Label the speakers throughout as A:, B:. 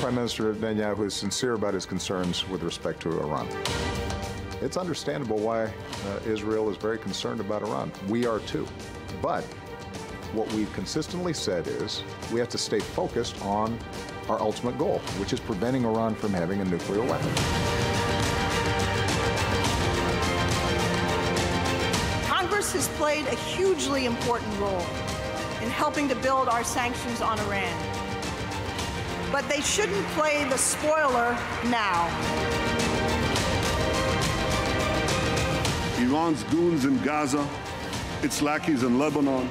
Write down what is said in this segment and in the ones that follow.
A: Prime Minister Netanyahu is sincere about his concerns with respect to Iran. It's understandable why Israel is very concerned about Iran. We are too. But what we've consistently said is we have to stay focused on our ultimate goal, which is preventing Iran from having a nuclear weapon.
B: Congress has played a hugely important role in helping to build our sanctions on Iran. But they shouldn't play the spoiler now.
C: Iran's goons in Gaza, its lackeys in Lebanon,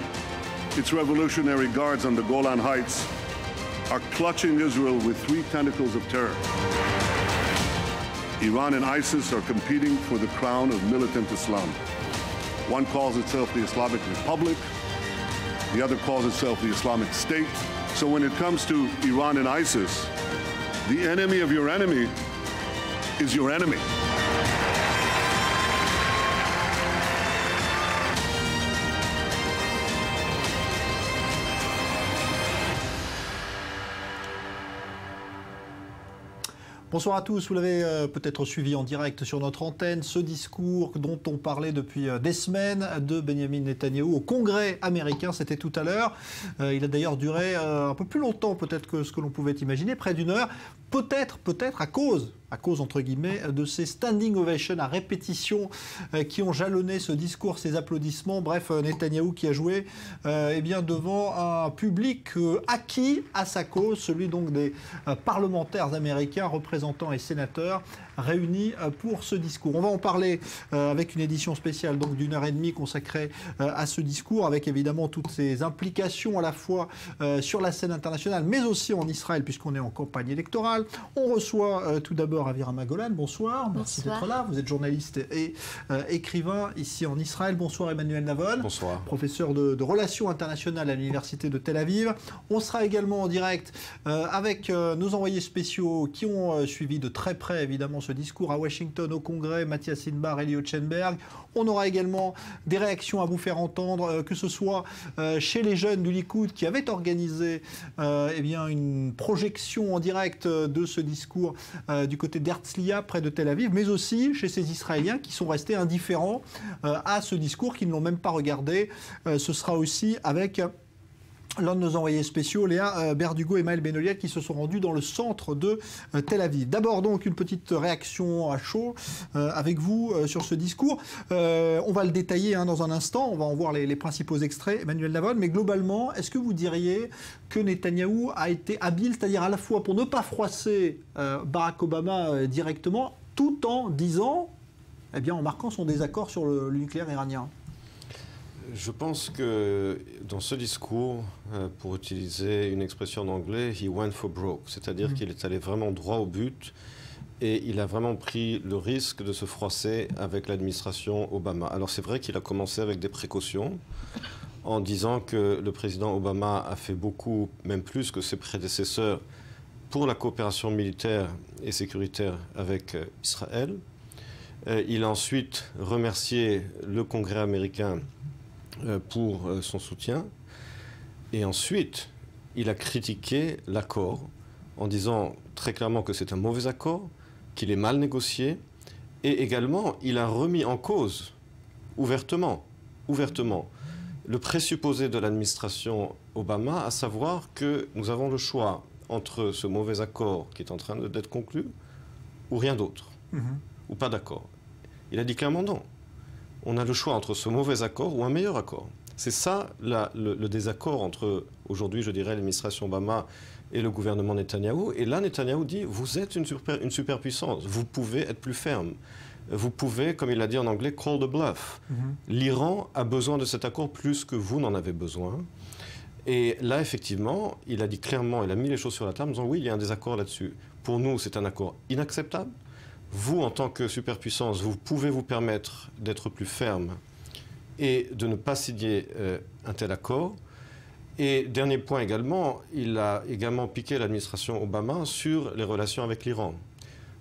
C: its revolutionary guards on the Golan Heights are clutching Israel with three tentacles of terror. Iran and ISIS are competing for the crown of militant Islam. One calls itself the Islamic Republic, the other calls itself the Islamic State. So when it comes to Iran and ISIS, the enemy of your enemy is your enemy.
D: Bonsoir à tous, vous l'avez peut-être suivi en direct sur notre antenne, ce discours dont on parlait depuis des semaines de Benjamin Netanyahou au Congrès américain, c'était tout à l'heure. Il a d'ailleurs duré un peu plus longtemps peut-être que ce que l'on pouvait imaginer, près d'une heure, peut-être à cause entre guillemets de ces standing ovations à répétition qui ont jalonné ce discours, ces applaudissements. Bref, Netanyahou qui a joué eh bien, devant un public acquis à sa cause, celui donc des parlementaires américains, représentants et sénateurs réunis pour ce discours. On va en parler avec une édition spéciale donc d'une heure et demie consacrée à ce discours, avec évidemment toutes ses implications à la fois sur la scène internationale, mais aussi en Israël, puisqu'on est en campagne électorale. On reçoit tout d'abord Avirama Golan, bonsoir. Merci d'être là. Vous êtes journaliste et écrivain ici en Israël. Bonsoir Emmanuel Navon.
E: Bonsoir.
D: Professeur de relations internationales à l'université de Tel Aviv. On sera également en direct avec nos envoyés spéciaux qui ont suivi de très près évidemment ce discours à Washington au Congrès, Mathias Inbar, Eli Otchenberg. On aura également des réactions à vous faire entendre, que ce soit chez les jeunes du Likoud qui avaient organisé eh bien, une projection en direct de ce discours du côté d'Herzliya, près de Tel Aviv, mais aussi chez ces Israéliens qui sont restés indifférents à ce discours, qui ne l'ont même pas regardé. Ce sera aussi avec l'un de nos envoyés spéciaux, Léa Berdugo et Maël Benoliel, qui se sont rendus dans le centre de Tel Aviv. D'abord donc une petite réaction à chaud avec vous sur ce discours. On va le détailler dans un instant, on va en voir les principaux extraits, Emmanuel Navon, mais globalement, est-ce que vous diriez que Netanyahou a été habile, c'est-à-dire à la fois pour ne pas froisser Barack Obama directement, tout en disant, eh bien en marquant son désaccord sur le nucléaire iranien?
E: Je pense que dans ce discours, pour utiliser une expression en anglais, he went for broke, c'est-à-dire qu'il est allé vraiment droit au but et il a vraiment pris le risque de se froisser avec l'administration Obama. Alors c'est vrai qu'il a commencé avec des précautions en disant que le président Obama a fait beaucoup, même plus que ses prédécesseurs, pour la coopération militaire et sécuritaire avec Israël. Il a ensuite remercié le Congrès américain pour son soutien. Et ensuite, il a critiqué l'accord en disant très clairement que c'est un mauvais accord, qu'il est mal négocié. Et également, il a remis en cause, ouvertement, le présupposé de l'administration Obama, à savoir que nous avons le choix entre ce mauvais accord qui est en train d'être conclu ou rien d'autre, ou pas d'accord. Il a dit clairement non. On a le choix entre ce mauvais accord ou un meilleur accord. C'est ça le désaccord entre, aujourd'hui, je dirais, l'administration Obama et le gouvernement Netanyahou. Et là, Netanyahou dit, vous êtes une superpuissance, vous pouvez être plus ferme. Vous pouvez, comme il l'a dit en anglais, call the bluff. L'Iran a besoin de cet accord plus que vous n'en avez besoin. Et là, effectivement, il a dit clairement, il a mis les choses sur la table en disant, oui, il y a un désaccord là-dessus. Pour nous, c'est un accord inacceptable. Vous, en tant que superpuissance, vous pouvez vous permettre d'être plus ferme et de ne pas signer un tel accord. Et dernier point également, il a également piqué l'administration Obama sur les relations avec l'Iran,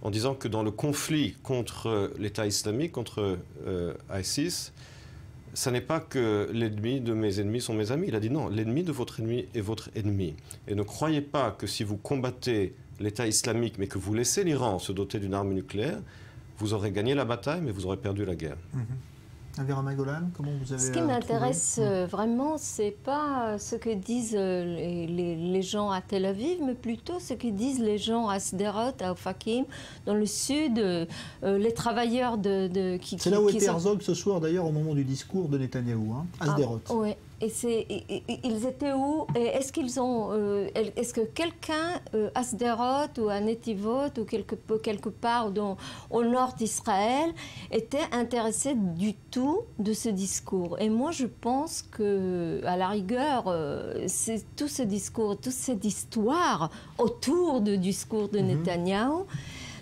E: en disant que dans le conflit contre l'État islamique, contre ISIS, ça n'est pas que l'ennemi de mes ennemis sont mes amis. Il a dit non, l'ennemi de votre ennemi est votre ennemi. Et ne croyez pas que si vous combattez l'État islamique, mais que vous laissez l'Iran se doter d'une arme nucléaire, vous aurez gagné la bataille, mais vous aurez perdu la guerre.
D: Avera Magolan, comment vous avez
F: Ce qui m'intéresse vraiment, c'est pas ce que disent les gens à Tel Aviv, mais plutôt ce que disent les gens à Sderot, à Ofakim, dans le sud, les travailleurs qui...
D: C'est là où était Herzog ce soir, d'ailleurs, au moment du discours de Netanyahou, hein, à Sderot.
F: Oui. Et ils étaient où? Est-ce qu'ils ont, est-ce que quelqu'un à Sderot ou à Netivot ou quelque part au nord d'Israël était intéressé du tout de ce discours? Et moi, je pense que, à la rigueur, c'est tout ce discours, toute cette histoire autour du discours de Netanyahou,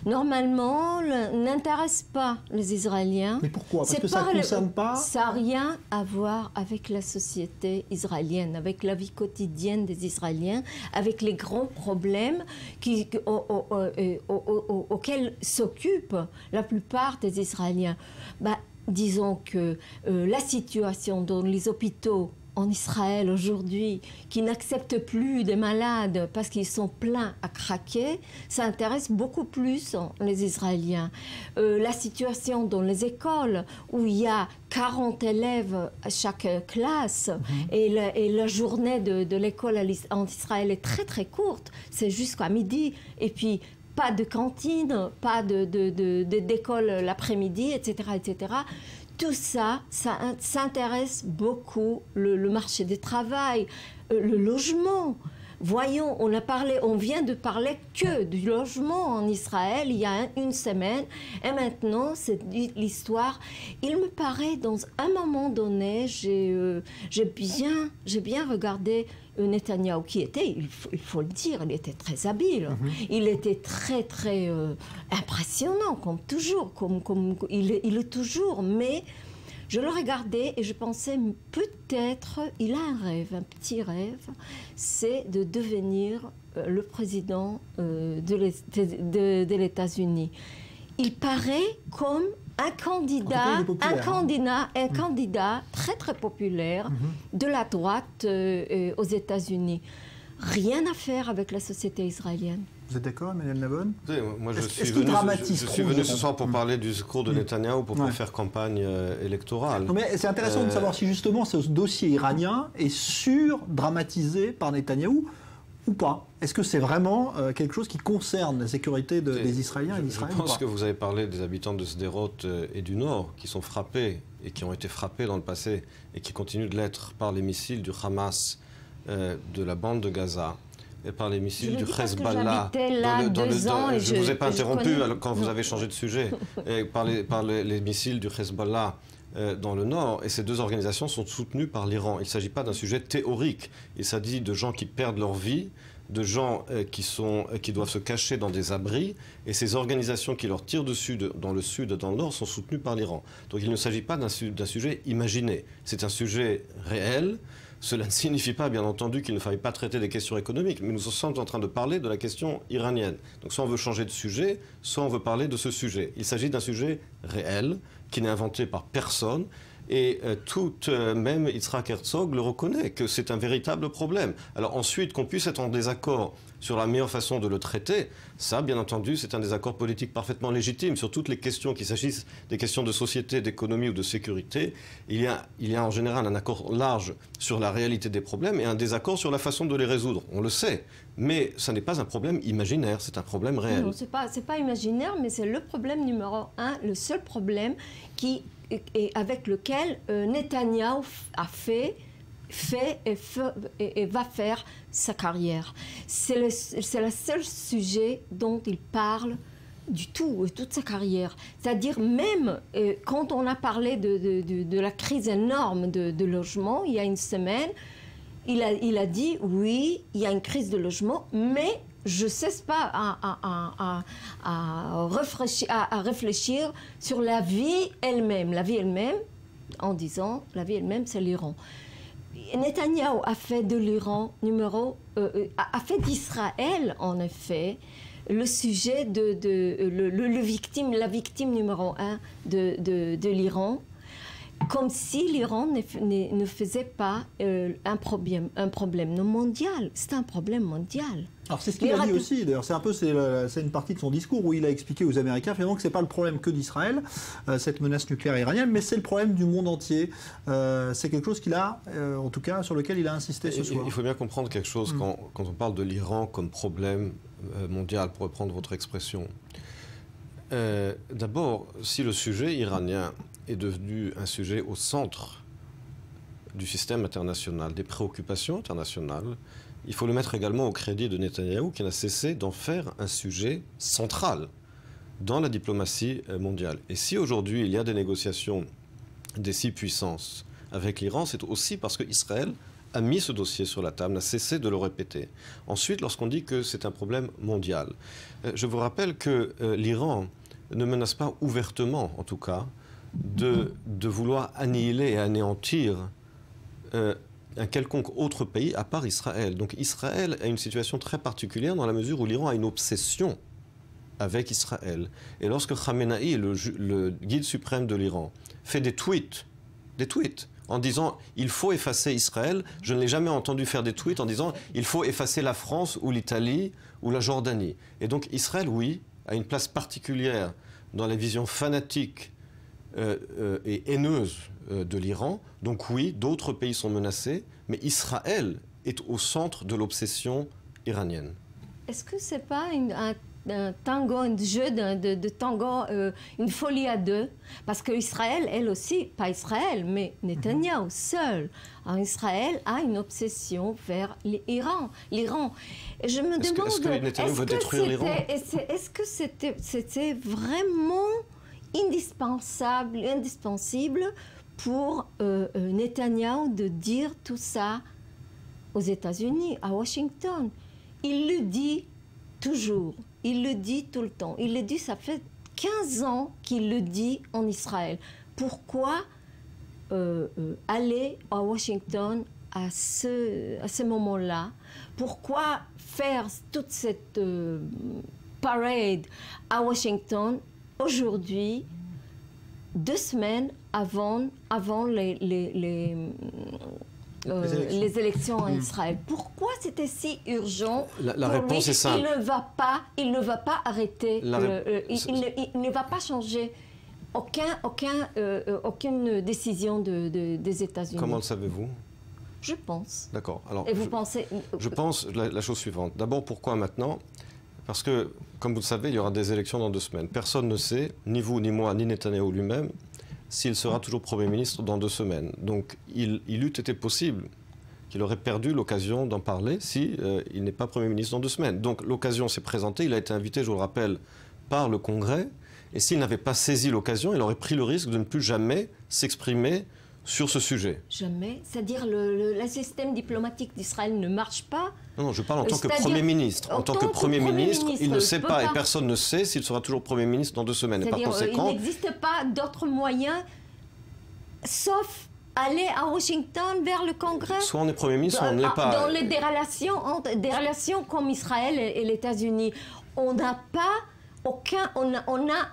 F: normalement, n'intéresse pas les Israéliens.
D: Mais pourquoi? Parce que ça ne concerne pas...
F: Ça n'a rien à voir avec la société israélienne, avec la vie quotidienne des Israéliens, avec les grands problèmes auxquels s'occupent la plupart des Israéliens. Disons que la situation dans les hôpitaux en Israël aujourd'hui, qui n'acceptent plus des malades parce qu'ils sont pleins à craquer, ça intéresse beaucoup plus les Israéliens. La situation dans les écoles, où il y a 40 élèves à chaque classe, et la journée de l'école en Israël est très très courte, c'est jusqu'à midi, et puis pas de cantine, pas d'école l'après-midi, etc., etc. Tout ça, ça s'intéresse beaucoup le marché du travail, le logement. Voyons, on vient de parler que du logement en Israël il y a une semaine, et maintenant c'est l'histoire. Il me paraît, dans un moment donné, j'ai bien regardé Netanyahou, qui était, il faut le dire, il était très habile. Il était très très impressionnant, comme toujours, comme il est toujours, mais je le regardais et je pensais, peut-être, il a un rêve, un petit rêve, c'est de devenir le président de l'États-Unis. Il paraît comme un candidat très très populaire de la droite aux États-Unis. Rien à faire avec la société israélienne.
D: Vous êtes d'accord, Emmanuel Nabon?
E: Moi, je suis venu ce soir pour parler du discours de Netanyahou pour faire campagne électorale.
D: Non, mais c'est intéressant de savoir si justement ce dossier iranien est surdramatisé par Netanyahou ou pas. Est-ce que c'est vraiment quelque chose qui concerne la sécurité des Israéliens et d'Israël?
E: Je pense que vous avez parlé des habitants de Sderot et du Nord qui sont frappés et qui ont été frappés dans le passé et qui continuent de l'être par les missiles du Hamas de la bande de Gaza et par les missiles du Hezbollah. Je ne vous ai pas interrompu quand vous avez changé de sujet. Et par les missiles du Hezbollah dans le Nord, et ces deux organisations sont soutenues par l'Iran. Il ne s'agit pas d'un sujet théorique. Il s'agit de gens qui perdent leur vie, de gens qui doivent se cacher dans des abris, et ces organisations qui leur tirent dessus dans le sud et dans le nord sont soutenues par l'Iran. Donc il ne s'agit pas d'un sujet imaginé. C'est un sujet réel. Cela ne signifie pas, bien entendu, qu'il ne faille pas traiter des questions économiques, mais nous sommes en train de parler de la question iranienne. Donc soit on veut changer de sujet, soit on veut parler de ce sujet. Il s'agit d'un sujet réel, qui n'est inventé par personne, et même Yitzhak Herzog le reconnaît, que c'est un véritable problème. Alors ensuite, qu'on puisse être en désaccord sur la meilleure façon de le traiter, ça, bien entendu, c'est un désaccord politique parfaitement légitime. Sur toutes les questions, qu'il s'agisse des questions de société, d'économie ou de sécurité, il y a en général un accord large sur la réalité des problèmes et un désaccord sur la façon de les résoudre. On le sait, mais ça n'est pas un problème imaginaire, c'est un problème réel.
F: Non, c'est pas imaginaire, mais c'est le problème numéro un, le seul problème et avec lequel Netanyahou a fait et va faire sa carrière. C'est le seul sujet dont il parle du tout, toute sa carrière. C'est-à-dire même quand on a parlé de la crise énorme de logement, il y a une semaine, il a dit oui, il y a une crise de logement, mais je ne cesse pas à réfléchir sur la vie elle-même. La vie elle-même, en disant, la vie elle-même, c'est l'Iran. Netanyahou a fait de l'Iran a fait d'Israël, en effet, le sujet la victime numéro un de l'Iran. comme si l'Iran ne faisait pas un problème mondial. C'est un problème mondial.
D: Alors c'est ce qu'il a dit aussi, d'ailleurs c'est une partie de son discours où il a expliqué aux Américains finalement que ce n'est pas le problème que d'Israël, cette menace nucléaire iranienne, mais c'est le problème du monde entier. C'est quelque chose qu'il a, en tout cas sur lequel il a insisté ce soir.
E: Il faut bien comprendre quelque chose quand on parle de l'Iran comme problème mondial, pour reprendre votre expression. D'abord, si le sujet iranien est devenu un sujet au centre du système international, des préoccupations internationales, il faut le mettre également au crédit de Netanyahou qui n'a cessé d'en faire un sujet central dans la diplomatie mondiale. Et si aujourd'hui il y a des négociations des 6 puissances avec l'Iran, c'est aussi parce qu'Israël a mis ce dossier sur la table, n'a cessé de le répéter. Ensuite, lorsqu'on dit que c'est un problème mondial, je vous rappelle que l'Iran ne menace pas ouvertement, en tout cas, de vouloir annihiler et anéantir un quelconque autre pays à part Israël. Donc Israël a une situation très particulière dans la mesure où l'Iran a une obsession avec Israël. Et lorsque Khamenei, le guide suprême de l'Iran, fait des tweets en disant « il faut effacer Israël », je ne l'ai jamais entendu faire des tweets en disant « il faut effacer la France ou l'Italie ou la Jordanie ». Et donc Israël, oui, a une place particulière dans la vision fanatique et haineuse de l'Iran. Donc oui, d'autres pays sont menacés, mais Israël est au centre de l'obsession iranienne.
F: Est-ce que ce n'est pas un tango, un jeu de tango, une folie à deux? Parce qu'Israël, elle aussi, pas Israël, mais Netanyahou seul, Israël a une obsession vers l'Iran. Et je me demande,
E: est-ce que Netanyahou veut détruire l'Iran?
F: Est-ce que c'était vraiment indispensable pour Netanyahou de dire tout ça aux États-Unis, à Washington? Il le dit toujours, il le dit tout le temps. Il le dit, ça fait 15 ans qu'il le dit en Israël. Pourquoi aller à Washington à ce moment-là? Pourquoi faire toute cette parade à Washington aujourd'hui, 2 semaines avant les élections en Israël? Pourquoi c'était si urgent?
E: La réponse est simple.
F: Il ne va pas arrêter, il ne va pas changer aucune décision des États-Unis.
E: Comment le savez-vous?
F: Je pense.
E: D'accord. Alors,
F: et vous pensez?
E: Je pense la chose suivante. D'abord, pourquoi maintenant? Parce que, comme vous le savez, il y aura des élections dans 2 semaines. Personne ne sait, ni vous, ni moi, ni Netanyahou lui-même, s'il sera toujours Premier ministre dans 2 semaines. Donc il eût été possible qu'il aurait perdu l'occasion d'en parler si il n'est pas Premier ministre dans 2 semaines. Donc l'occasion s'est présentée, il a été invité, je vous le rappelle, par le Congrès, et s'il n'avait pas saisi l'occasion, il aurait pris le risque de ne plus jamais s'exprimer sur ce sujet.
F: Jamais? C'est-à-dire le système diplomatique d'Israël ne marche pas?
E: Non, je parle en tant que Premier ministre. En tant que Premier ministre, il ne sait pas et personne ne sait s'il sera toujours Premier ministre dans 2 semaines. Et par conséquent,
F: il n'existe pas d'autre moyen, sauf aller à Washington vers le Congrès.
E: Soit on est Premier ministre, soit on ne l'est pas.
F: Dans des relations comme Israël et les États-Unis, on n'a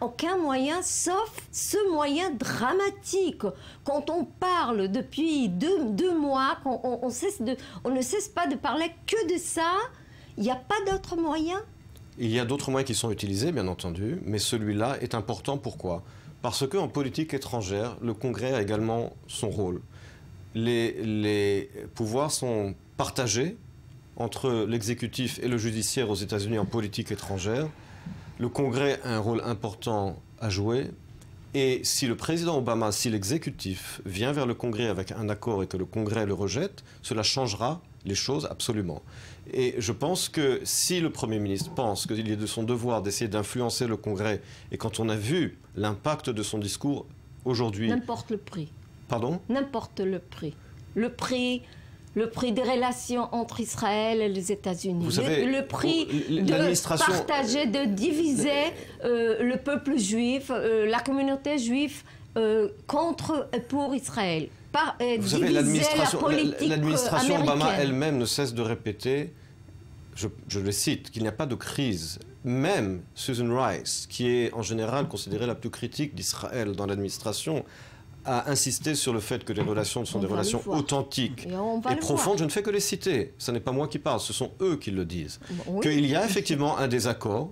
F: aucun moyen, sauf ce moyen dramatique. Quand on parle depuis 2 mois, on ne cesse pas de parler que de ça, il n'y a pas d'autre moyen?
E: Il y a d'autres moyens qui sont utilisés, bien entendu, mais celui-là est important. Pourquoi? Parce qu'en politique étrangère, le Congrès a également son rôle. Les pouvoirs sont partagés entre l'exécutif et le judiciaire aux États-Unis en politique étrangère. Le Congrès a un rôle important à jouer. Et si le président Obama, si l'exécutif vient vers le Congrès avec un accord et que le Congrès le rejette, cela changera les choses absolument. Et je pense que si le Premier ministre pense qu'il est de son devoir d'essayer d'influencer le Congrès, et quand on a vu l'impact de son discours aujourd'hui...
F: N'importe le prix.
E: Pardon?
F: N'importe le prix. Le prix des relations entre Israël et les États-Unis.
E: Vous savez,
F: le prix de partager, de diviser le peuple juif, la communauté juive pour Israël.
E: Vous savez, l'administration Obama elle-même ne cesse de répéter, je le cite, qu'il n'y a pas de crise. Même Susan Rice, qui est en général considérée la plus critique d'Israël dans l'administration, a insisté sur le fait que les relations sont des relations authentiques et profondes. Je ne fais que les citer. Ce n'est pas moi qui parle, ce sont eux qui le disent. Oui. Qu'il y a effectivement un désaccord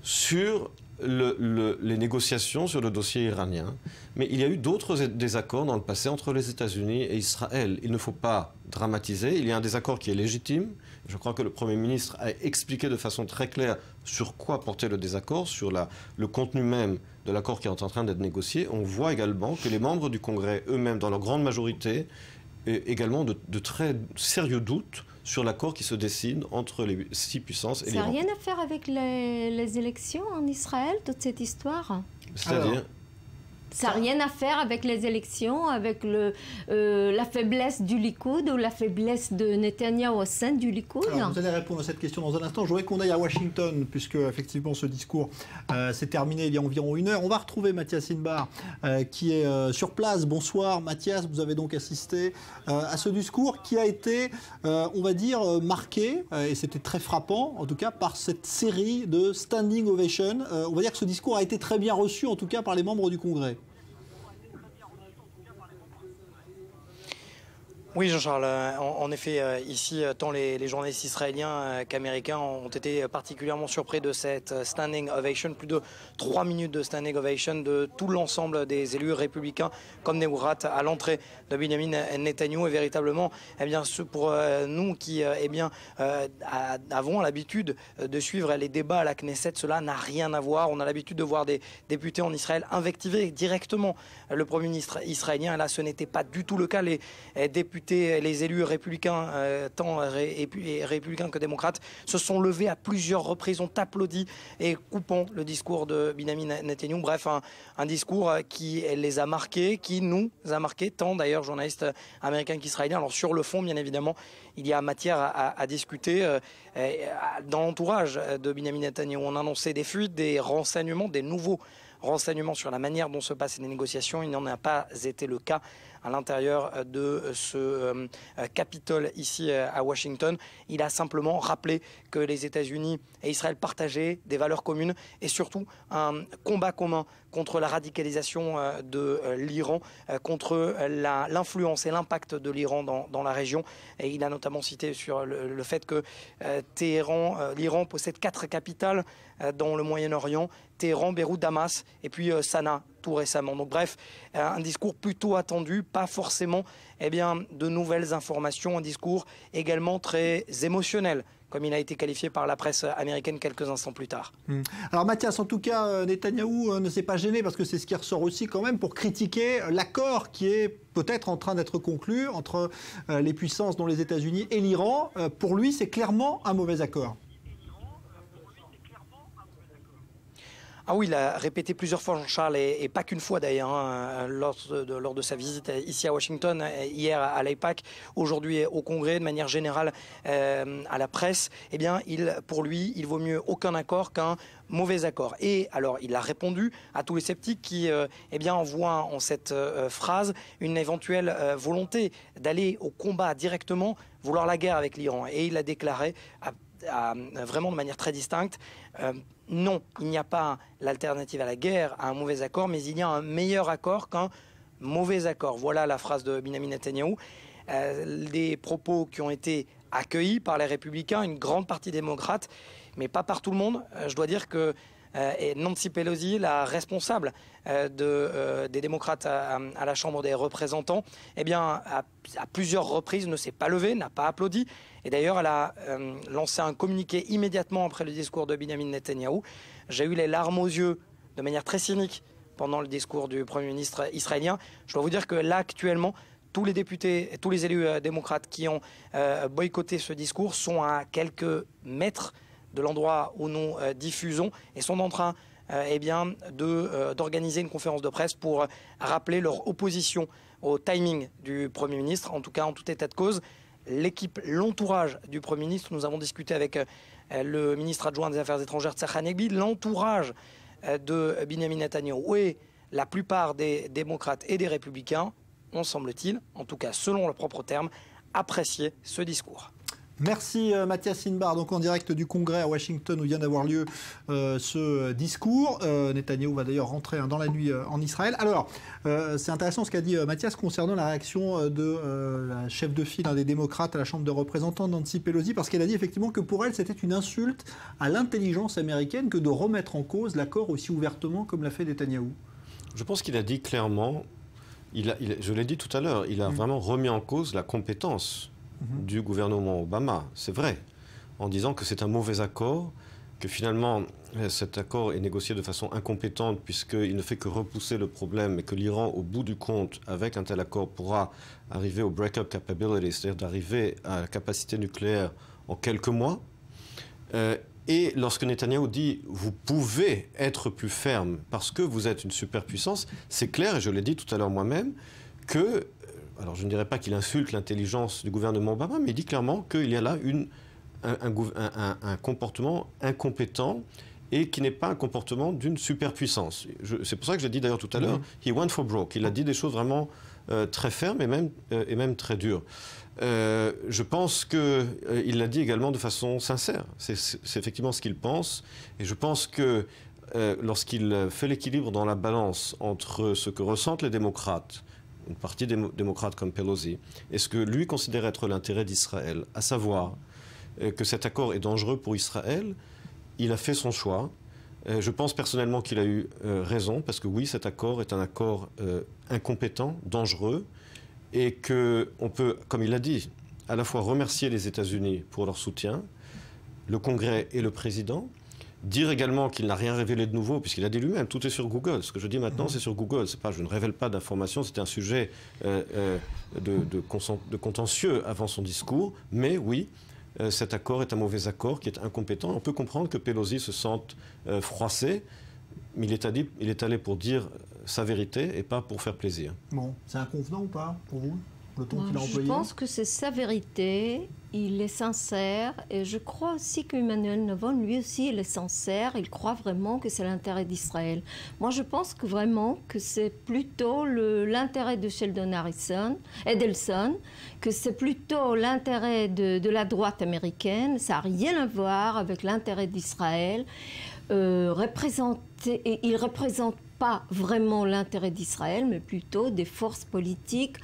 E: sur les négociations sur le dossier iranien, mais il y a eu d'autres désaccords dans le passé entre les États-Unis et Israël. Il ne faut pas dramatiser. Il y a un désaccord qui est légitime. Je crois que le Premier ministre a expliqué de façon très claire sur quoi portait le désaccord, sur le contenu même de l'accord qui est en train d'être négocié. On voit également que les membres du Congrès eux-mêmes, dans leur grande majorité, également de très sérieux doutes sur l'accord qui se dessine entre les 6 puissances et l'Iran.
F: Ça n'a rien à faire avec les élections en Israël, toute cette histoire?
E: C'est-à-dire?
F: Ça n'a rien à faire avec les élections, avec la faiblesse du Likoud ou la faiblesse de Netanyahou au sein du Likoud.
D: Alors, vous allez répondre à cette question dans un instant. Je voudrais qu'on aille à Washington, puisque effectivement ce discours s'est terminé il y a environ 1 heure. On va retrouver Mathias Inbar qui est sur place. Bonsoir Mathias, vous avez donc assisté à ce discours qui a été, on va dire, marqué, et c'était très frappant en tout cas, par cette série de standing ovations. On va dire que ce discours a été très bien reçu en tout cas par les membres du Congrès.
G: Oui, Jean-Charles. En effet, ici, tant les journalistes israéliens qu'américains ont été particulièrement surpris de cette standing ovation. Plus de 3 minutes de standing ovation de tout l'ensemble des élus républicains comme Nehurat à l'entrée de Benjamin Netanyahou. Et véritablement, eh bien, pour nous qui avons l'habitude de suivre les débats à la Knesset, cela n'a rien à voir. On a l'habitude de voir des députés en Israël invectiver directement le Premier ministre israélien. Et là, ce n'était pas du tout le cas. Les députés, les élus républicains, tant républicains que démocrates, se sont levés à plusieurs reprises, ont applaudi et coupant le discours de Benjamin Netanyahou. Bref, un discours qui les a marqués, qui nous a marqués, tant d'ailleurs journalistes américains qu'israéliens. Alors sur le fond, bien évidemment, il y a matière à discuter. Dans l'entourage de Benjamin Netanyahou, on annonçait des fuites, des renseignements, des nouveaux renseignements sur la manière dont se passent les négociations. Il n'en a pas été le cas à l'intérieur de ce Capitole ici à Washington. Il a simplement rappelé que les États-Unis et Israël partageaient des valeurs communes et surtout un combat commun contre la radicalisation de l'Iran, contre l'influence et l'impact de l'Iran dans la région. Et il a notamment cité sur le fait que l'Iran possède 4 capitales dans le Moyen-Orient: Téhéran, Beyrouth, Damas et puis Sanaa tout récemment. Donc bref, un discours plutôt attendu, pas forcément de nouvelles informations, un discours également très émotionnel, comme il a été qualifié par la presse américaine quelques instants plus tard.
D: Alors Mathias, en tout cas, Netanyahou ne s'est pas gêné, parce que c'est ce qui ressort aussi quand même, pour critiquer l'accord qui est peut-être en train d'être conclu entre les puissances, dont les États-Unis et l'Iran. Pour lui, c'est clairement un mauvais accord.
G: Ah oui, il a répété plusieurs fois, Jean-Charles, et pas qu'une fois d'ailleurs, lors de sa visite ici à Washington, hier à l'AIPAC, aujourd'hui au Congrès, de manière générale à la presse. Eh bien, pour lui, il vaut mieux aucun accord qu'un mauvais accord. Et alors, il a répondu à tous les sceptiques qui en voient en cette phrase une éventuelle volonté d'aller au combat directement, vouloir la guerre avec l'Iran. Et il a déclaré vraiment de manière très distincte: non, il n'y a pas l'alternative à la guerre, à un mauvais accord, mais il y a un meilleur accord qu'un mauvais accord. Voilà la phrase de Benjamin Netanyahou. Des propos qui ont été accueillis par les républicains, une grande partie démocrate, mais pas par tout le monde. Je dois dire que Nancy Pelosi, la responsable des démocrates à la Chambre des représentants, à plusieurs reprises ne s'est pas levée, n'a pas applaudi. Et d'ailleurs, elle a lancé un communiqué immédiatement après le discours de Benjamin Netanyahou. J'ai eu les larmes aux yeux, de manière très cynique, pendant le discours du Premier ministre israélien. Je dois vous dire que là, actuellement, tous les députés, tous les élus démocrates qui ont boycotté ce discours sont à quelques mètres de l'endroit où nous diffusons et sont en train d'organiser une conférence de presse pour rappeler leur opposition au timing du Premier ministre. En tout cas, en tout état de cause, l'équipe, l'entourage du Premier ministre, nous avons discuté avec le ministre adjoint des Affaires étrangères, Tzachi Hanegbi, l'entourage de Benjamin Netanyahou et la plupart des démocrates et des républicains ont, semble-t-il, en tout cas selon leurs propres termes, apprécié ce discours.
D: Merci Mathias Inbar, donc en direct du Congrès à Washington où vient d'avoir lieu ce discours. Netanyahou va d'ailleurs rentrer dans la nuit en Israël. Alors, c'est intéressant ce qu'a dit Mathias concernant la réaction de la chef de file des démocrates à la Chambre des représentants, Nancy Pelosi, parce qu'elle a dit effectivement que pour elle, c'était une insulte à l'intelligence américaine que de remettre en cause l'accord aussi ouvertement comme l'a fait Netanyahou.
E: Je pense qu'il a dit clairement, je l'ai dit tout à l'heure, il a vraiment remis en cause la compétence du gouvernement Obama, c'est vrai, en disant que c'est un mauvais accord, que finalement cet accord est négocié de façon incompétente puisqu'il ne fait que repousser le problème et que l'Iran, au bout du compte, avec un tel accord, pourra arriver au break-up capability, c'est-à-dire d'arriver à la capacité nucléaire en quelques mois. Et lorsque Netanyahou dit « vous pouvez être plus ferme parce que vous êtes une superpuissance », c'est clair, et je l'ai dit tout à l'heure moi-même, que... Alors, je ne dirais pas qu'il insulte l'intelligence du gouvernement Obama, mais il dit clairement qu'il y a là un comportement incompétent et qui n'est pas un comportement d'une superpuissance. C'est pour ça que j'ai dit d'ailleurs tout à l'heure, he went for broke. Il a dit des choses vraiment très fermes et même très dures. Je pense qu'il l'a dit également de façon sincère. C'est effectivement ce qu'il pense. Et je pense que lorsqu'il fait l'équilibre dans la balance entre ce que ressentent les démocrates, une partie démocrate comme Pelosi, et ce que lui considère être l'intérêt d'Israël, à savoir que cet accord est dangereux pour Israël, il a fait son choix. Je pense personnellement qu'il a eu raison, parce que oui, cet accord est un accord incompétent, dangereux, et qu'on peut, comme il l'a dit, à la fois remercier les États-Unis pour leur soutien, le Congrès et le président, dire également qu'il n'a rien révélé de nouveau, puisqu'il a dit lui-même, tout est sur Google. Ce que je dis maintenant, c'est sur Google. C'est pas, je ne révèle pas d'informations, c'était un sujet de contentieux avant son discours. Mais oui, cet accord est un mauvais accord qui est incompétent. On peut comprendre que Pelosi se sente froissé, mais il est allé pour dire sa vérité et pas pour faire plaisir.
D: Bon, c'est inconvenant ou pas pour vous, le ton qu'il a employé?
F: Je pense que c'est sa vérité, il est sincère et je crois aussi qu'Emmanuel Navon, lui aussi, il est sincère, il croit vraiment que c'est l'intérêt d'Israël. Moi, je pense que vraiment que c'est plutôt l'intérêt de Sheldon Adelson, que c'est plutôt l'intérêt de la droite américaine, ça n'a rien à voir avec l'intérêt d'Israël. Il ne représente pas vraiment l'intérêt d'Israël, mais plutôt des forces politiques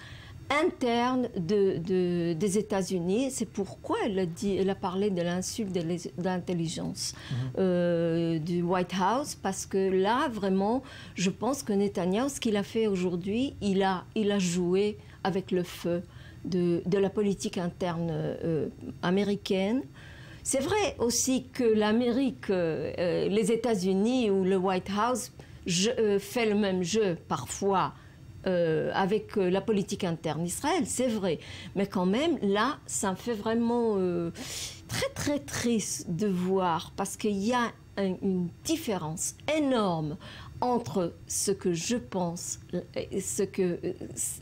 F: interne des États-Unis. C'est pourquoi elle a parlé de l'insulte de l'intelligence du White House, parce que là, vraiment, je pense que Netanyahou, ce qu'il a fait aujourd'hui, il a joué avec le feu de la politique interne américaine. C'est vrai aussi que l'Amérique, les États-Unis ou le White House fait le même jeu parfois avec la politique interne d'Israël, c'est vrai. Mais quand même, là, ça me fait vraiment très, très triste de voir, parce qu'il y a une différence énorme entre ce que je pense,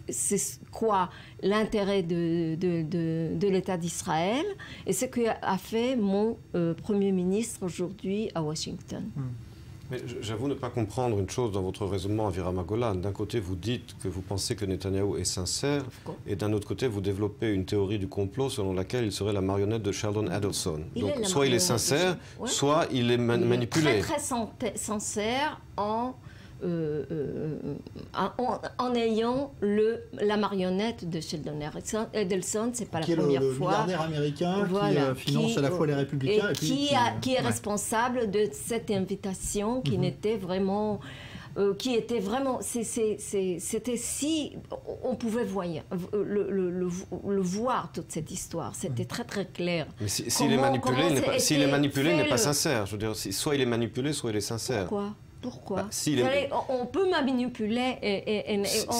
F: c'est quoi l'intérêt de l'État d'Israël et ce qu'a fait mon Premier ministre aujourd'hui à Washington.
E: Mais j'avoue ne pas comprendre une chose dans votre raisonnement, Aviram Golan. D'un côté, vous dites que vous pensez que Netanyahou est sincère, et d'un autre côté, vous développez une théorie du complot selon laquelle il serait la marionnette de Sheldon Adelson. Donc, soit il est sincère, soit il est manipulé.
F: Il est très, très sincère en ayant la marionnette de Sheldon Adelson. C'est pas la première fois.
D: Le milliardaire américain qui finance à la fois les républicains et
F: qui est responsable de cette invitation qui n'était vraiment... qui était vraiment... C'était si... On pouvait le voir, toute cette histoire. C'était très, très clair.
E: Mais s'il est manipulé, il n'est pas sincère. Je veux dire, soit il est manipulé, soit il est sincère.
F: Pourquoi on peut manipuler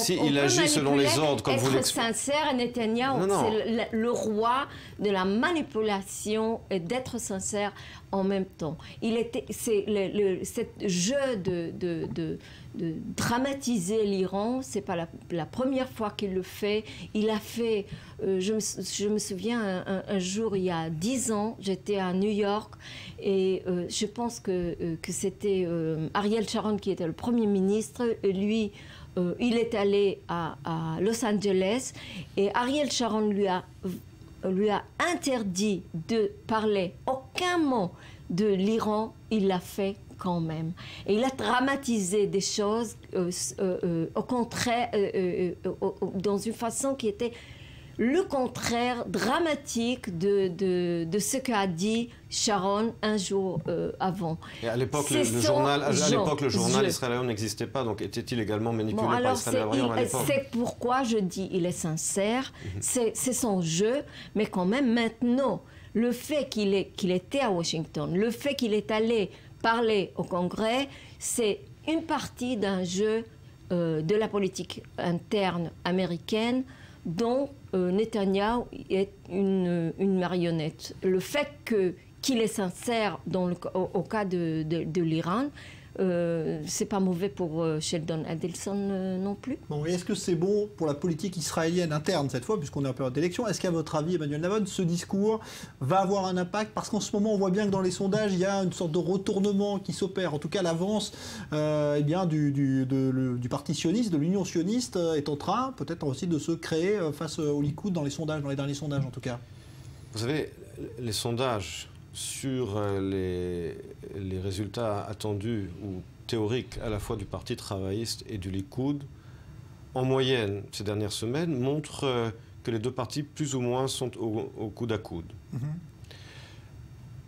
E: il agit selon les ordres, comme vous l'expliquez.
F: Être sincère, et Netanyahou, c'est le roi de la manipulation et d'être sincère en même temps. C'est ce jeu de dramatiser l'Iran, c'est pas la première fois qu'il le fait. Il a fait, je me souviens un jour, il y a 10 ans, j'étais à New York et je pense que c'était Ariel Sharon qui était le Premier ministre. Et lui, il est allé à Los Angeles et Ariel Sharon lui a lui a interdit de parler aucun mot de l'Iran, il l'a fait quand même. Et il a dramatisé des choses au contraire, dans une façon qui était le contraire dramatique de ce qu'a dit Sharon un jour avant.
E: Et à l'époque, le journal israélien n'existait pas, donc était-il également manipulé par Israël à l'époque?
F: C'est pourquoi je dis il est sincère, c'est son jeu, mais quand même maintenant, le fait qu'il était à Washington, le fait qu'il est allé parler au Congrès, c'est une partie d'un jeu de la politique interne américaine dont Netanyahou est une marionnette. Le fait qu'il est sincère au cas de l'Iran, c'est pas mauvais pour Sheldon Adelson non plus.
D: Bon, et est-ce que c'est bon pour la politique israélienne interne cette fois, puisqu'on est en période d'élection? Est-ce qu'à votre avis, Emmanuel Navon, ce discours va avoir un impact? Parce qu'en ce moment, on voit bien que dans les sondages, il y a une sorte de retournement qui s'opère. En tout cas, l'avance du parti sioniste, de l'Union sioniste, est en train peut-être aussi de se créer face au Likoud dans les sondages, dans les derniers sondages en tout cas.
E: Vous savez, les sondages sur les résultats attendus ou théoriques à la fois du Parti travailliste et du Likoud, en moyenne, ces dernières semaines, montrent que les deux partis, plus ou moins, sont au coude à coude.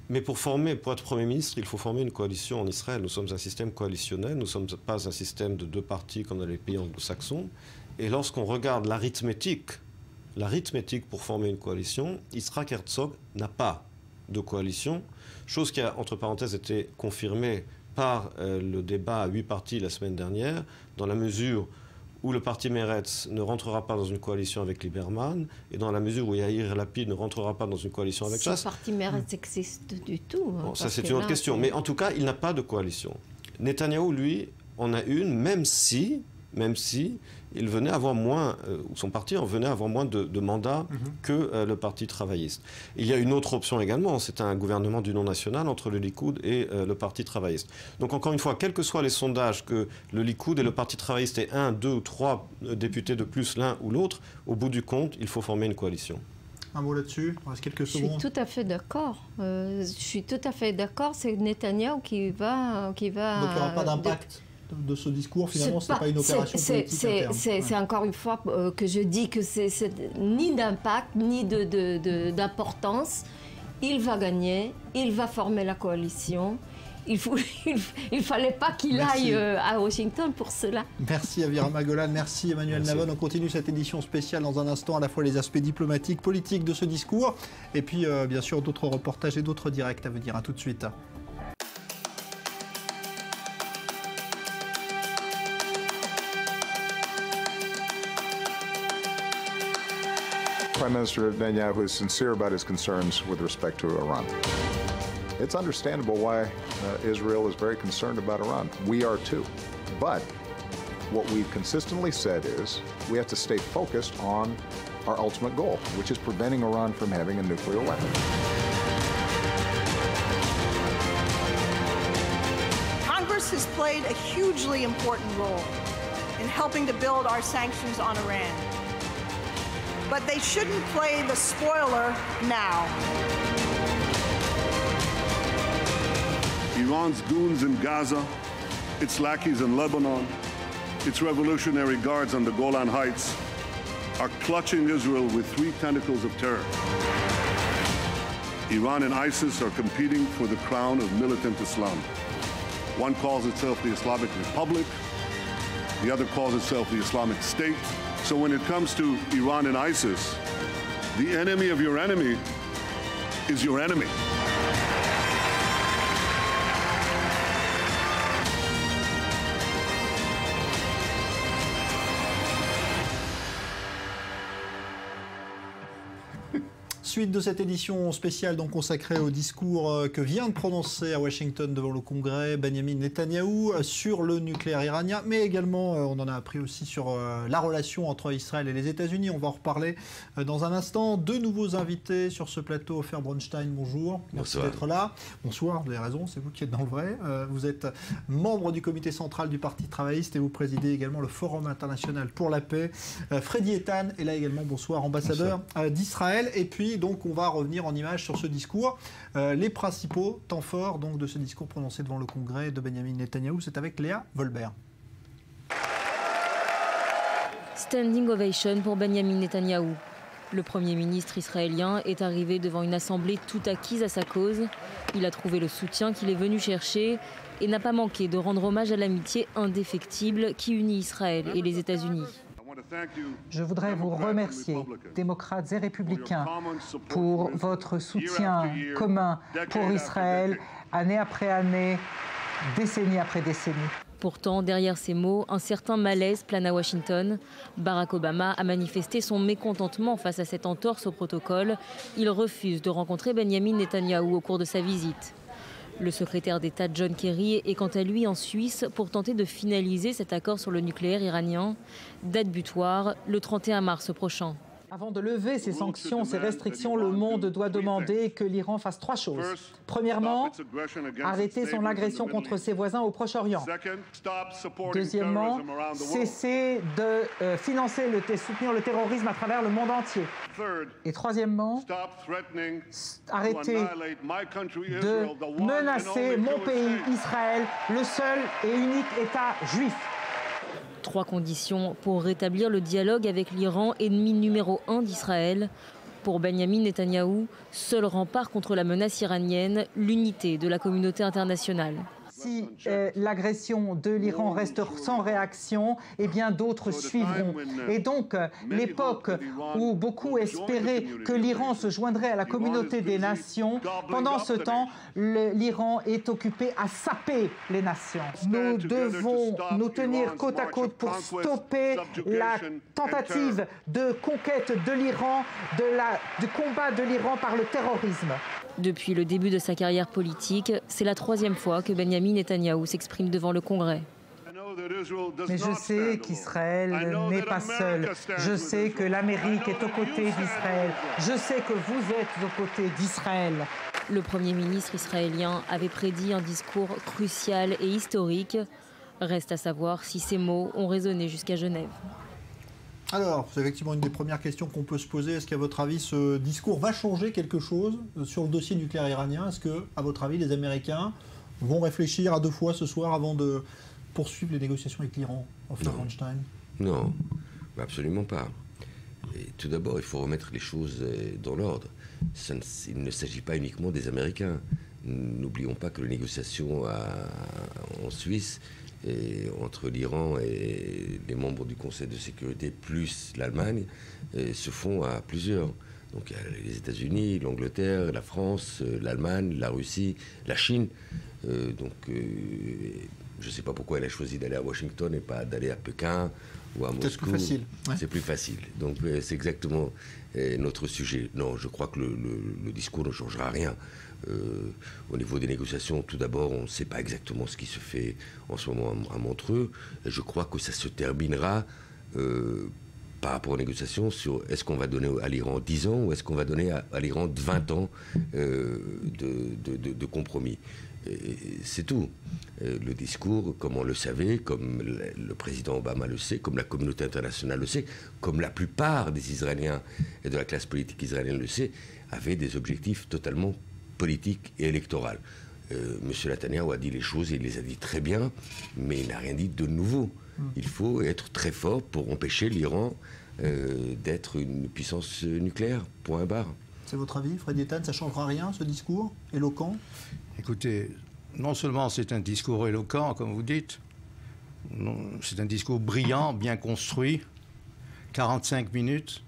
E: Mais pour être Premier ministre, il faut former une coalition en Israël. Nous sommes un système coalitionnel, nous ne sommes pas un système de deux partis comme dans les pays anglo-saxons. Et lorsqu'on regarde l'arithmétique pour former une coalition, Yitzhak Herzog n'a pas de coalition, chose qui a, entre parenthèses, été confirmée par le débat à 8 partis la semaine dernière, dans la mesure où le parti Meretz ne rentrera pas dans une coalition avec Lieberman, et dans la mesure où Yair Lapid ne rentrera pas dans une coalition avec Shas.
F: Ce parti Meretz existe du tout.
E: Bon, ça, c'est une autre question. Mais en tout cas, il n'a pas de coalition. Netanyahou, lui, en a une, même si il venait avoir moins, son parti en venait avoir moins de mandats que le Parti travailliste. Il y a une autre option également, c'est un gouvernement d'union nationale entre le Likoud et le Parti travailliste. Donc encore une fois, quels que soient les sondages, que le Likoud et le Parti travailliste aient 1, 2 ou 3 députés de plus l'un ou l'autre, au bout du compte, il faut former une coalition.
D: Un mot là-dessus, il reste quelques secondes.
F: Je suis tout à fait d'accord. C'est Netanyahou qui va... Donc il n'y
D: aura pas d'impact de ce discours, finalement, ce n'est pas une opération politique interne.
F: C'est encore une fois que je dis que c'est ni d'impact, ni d'importance. Il va gagner, il va former la coalition. Il ne fallait pas qu'il aille à Washington pour cela.
D: Merci Aviram Golan, merci Emmanuel Navon. On continue cette édition spéciale dans un instant, à la fois les aspects diplomatiques, politiques de ce discours, et puis bien sûr d'autres reportages et d'autres directs à venir. À tout de suite.
A: Prime Minister Netanyahu is sincere about his concerns with respect to Iran. It's understandable why Israel is very concerned about Iran. We are too. But what we've consistently said is we have to stay focused on our ultimate goal, which is preventing Iran from having a nuclear weapon.
B: Congress has played a hugely important role in helping to build our sanctions on Iran. But they shouldn't play the spoiler now.
C: Iran's goons in Gaza, its lackeys in Lebanon, its revolutionary guards on the Golan Heights are clutching Israel with 3 tentacles of terror. Iran and ISIS are competing for the crown of militant Islam. One calls itself the Islamic Republic, the other calls itself the Islamic State. So when it comes to Iran and ISIS, the enemy of your enemy is your enemy.
D: Suite de cette édition spéciale donc consacrée au discours que vient de prononcer à Washington devant le Congrès Benjamin Netanyahou sur le nucléaire iranien, mais également on en a appris aussi sur la relation entre Israël et les États-Unis. On va en reparler dans un instant. 2 nouveaux invités sur ce plateau. Ofer Bronstein, bonjour. Merci d'être là. Bonsoir, vous avez raison, c'est vous qui êtes dans le vrai. Vous êtes membre du comité central du Parti travailliste et vous présidez également le Forum international pour la paix. Freddy Eitan est là également. Bonsoir, ambassadeur d'Israël. Et puis donc on va revenir en images sur ce discours. Les principaux temps forts donc, de ce discours prononcé devant le Congrès de Benjamin Netanyahou, c'est avec Léa Volbert.
H: Standing ovation pour Benjamin Netanyahou. Le Premier ministre israélien est arrivé devant une assemblée tout acquise à sa cause. Il a trouvé le soutien qu'il est venu chercher et n'a pas manqué de rendre hommage à l'amitié indéfectible qui unit Israël et les États-Unis.
I: Je voudrais vous remercier, démocrates et républicains, pour votre soutien commun pour Israël, année après année, décennie après décennie.
H: Pourtant, derrière ces mots, un certain malaise plane à Washington. Barack Obama a manifesté son mécontentement face à cette entorse au protocole. Il refuse de rencontrer Benjamin Netanyahou au cours de sa visite. Le secrétaire d'État John Kerry est quant à lui en Suisse pour tenter de finaliser cet accord sur le nucléaire iranien. Date butoir, le 31 mars prochain.
I: Avant de lever ces sanctions, ces restrictions, le monde doit demander que l'Iran fasse 3 choses. Premièrement, arrêter son agression contre ses voisins au Proche-Orient. Deuxièmement, cesser de soutenir le terrorisme à travers le monde entier. Et troisièmement, arrêter de menacer mon pays, Israël, le seul et unique État juif.
H: 3 conditions pour rétablir le dialogue avec l'Iran, ennemi numéro 1 d'Israël. Pour Benjamin Netanyahou, seul rempart contre la menace iranienne, l'unité de la communauté internationale.
I: Si l'agression de l'Iran reste sans réaction, eh bien d'autres suivront. Et donc, l'époque où beaucoup espéraient que l'Iran se joindrait à la communauté des nations, pendant ce temps, l'Iran est occupé à saper les nations. Nous devons nous tenir côte à côte pour stopper la tentative de conquête de l'Iran, du combat de l'Iran par le terrorisme.
H: Depuis le début de sa carrière politique, c'est la 3e fois que Benjamin Netanyahou s'exprime devant le Congrès.
I: Mais je sais qu'Israël n'est pas seul. Je sais que l'Amérique est aux côtés d'Israël. Je sais que vous êtes aux côtés d'Israël.
H: Le Premier ministre israélien avait prédit un discours crucial et historique. Reste à savoir si ces mots ont résonné jusqu'à Genève.
D: Alors, c'est effectivement une des premières questions qu'on peut se poser. Est-ce qu'à votre avis, ce discours va changer quelque chose sur le dossier nucléaire iranien? Est-ce que, à votre avis, les Américains vont réfléchir à 2 fois ce soir avant de poursuivre les négociations avec l'Iran, Hoffmann-Einstein?
J: Non, absolument pas. Et tout d'abord, il faut remettre les choses dans l'ordre. Il ne s'agit pas uniquement des Américains. N'oublions pas que les négociations en Suisse entre l'Iran et les membres du Conseil de sécurité plus l'Allemagne se font à plusieurs. Donc il y a les États-Unis, l'Angleterre, la France, l'Allemagne, la Russie, la Chine. Je ne sais pas pourquoi elle a choisi d'aller à Washington et pas d'aller à Pékin ou à Moscou.
D: C'est plus facile. Ouais. C'est
J: plus facile. Donc c'est exactement notre sujet. Non, je crois que le discours ne changera rien. Au niveau des négociations, tout d'abord, on ne sait pas exactement ce qui se fait en ce moment à Montreux. Et je crois que ça se terminera par rapport aux négociations sur est-ce qu'on va donner à l'Iran 10 ans ou est-ce qu'on va donner à l'Iran 20 ans de compromis. C'est tout. Le discours, comme on le savait, comme le président Obama le sait, comme la communauté internationale le sait, comme la plupart des Israéliens et de la classe politique israélienne le sait, avait des objectifs totalement politiques et électoraux. M. Netanyahou a dit les choses, il les a dit très bien, mais il n'a rien dit de nouveau. Il faut être très fort pour empêcher l'Iran d'être une puissance nucléaire, point barre.
D: C'est votre avis, Fred Ethan, ça ne changera rien, ce discours éloquent?
K: Écoutez, non seulement c'est un discours éloquent, comme vous dites, c'est un discours brillant, bien construit, 45 minutes.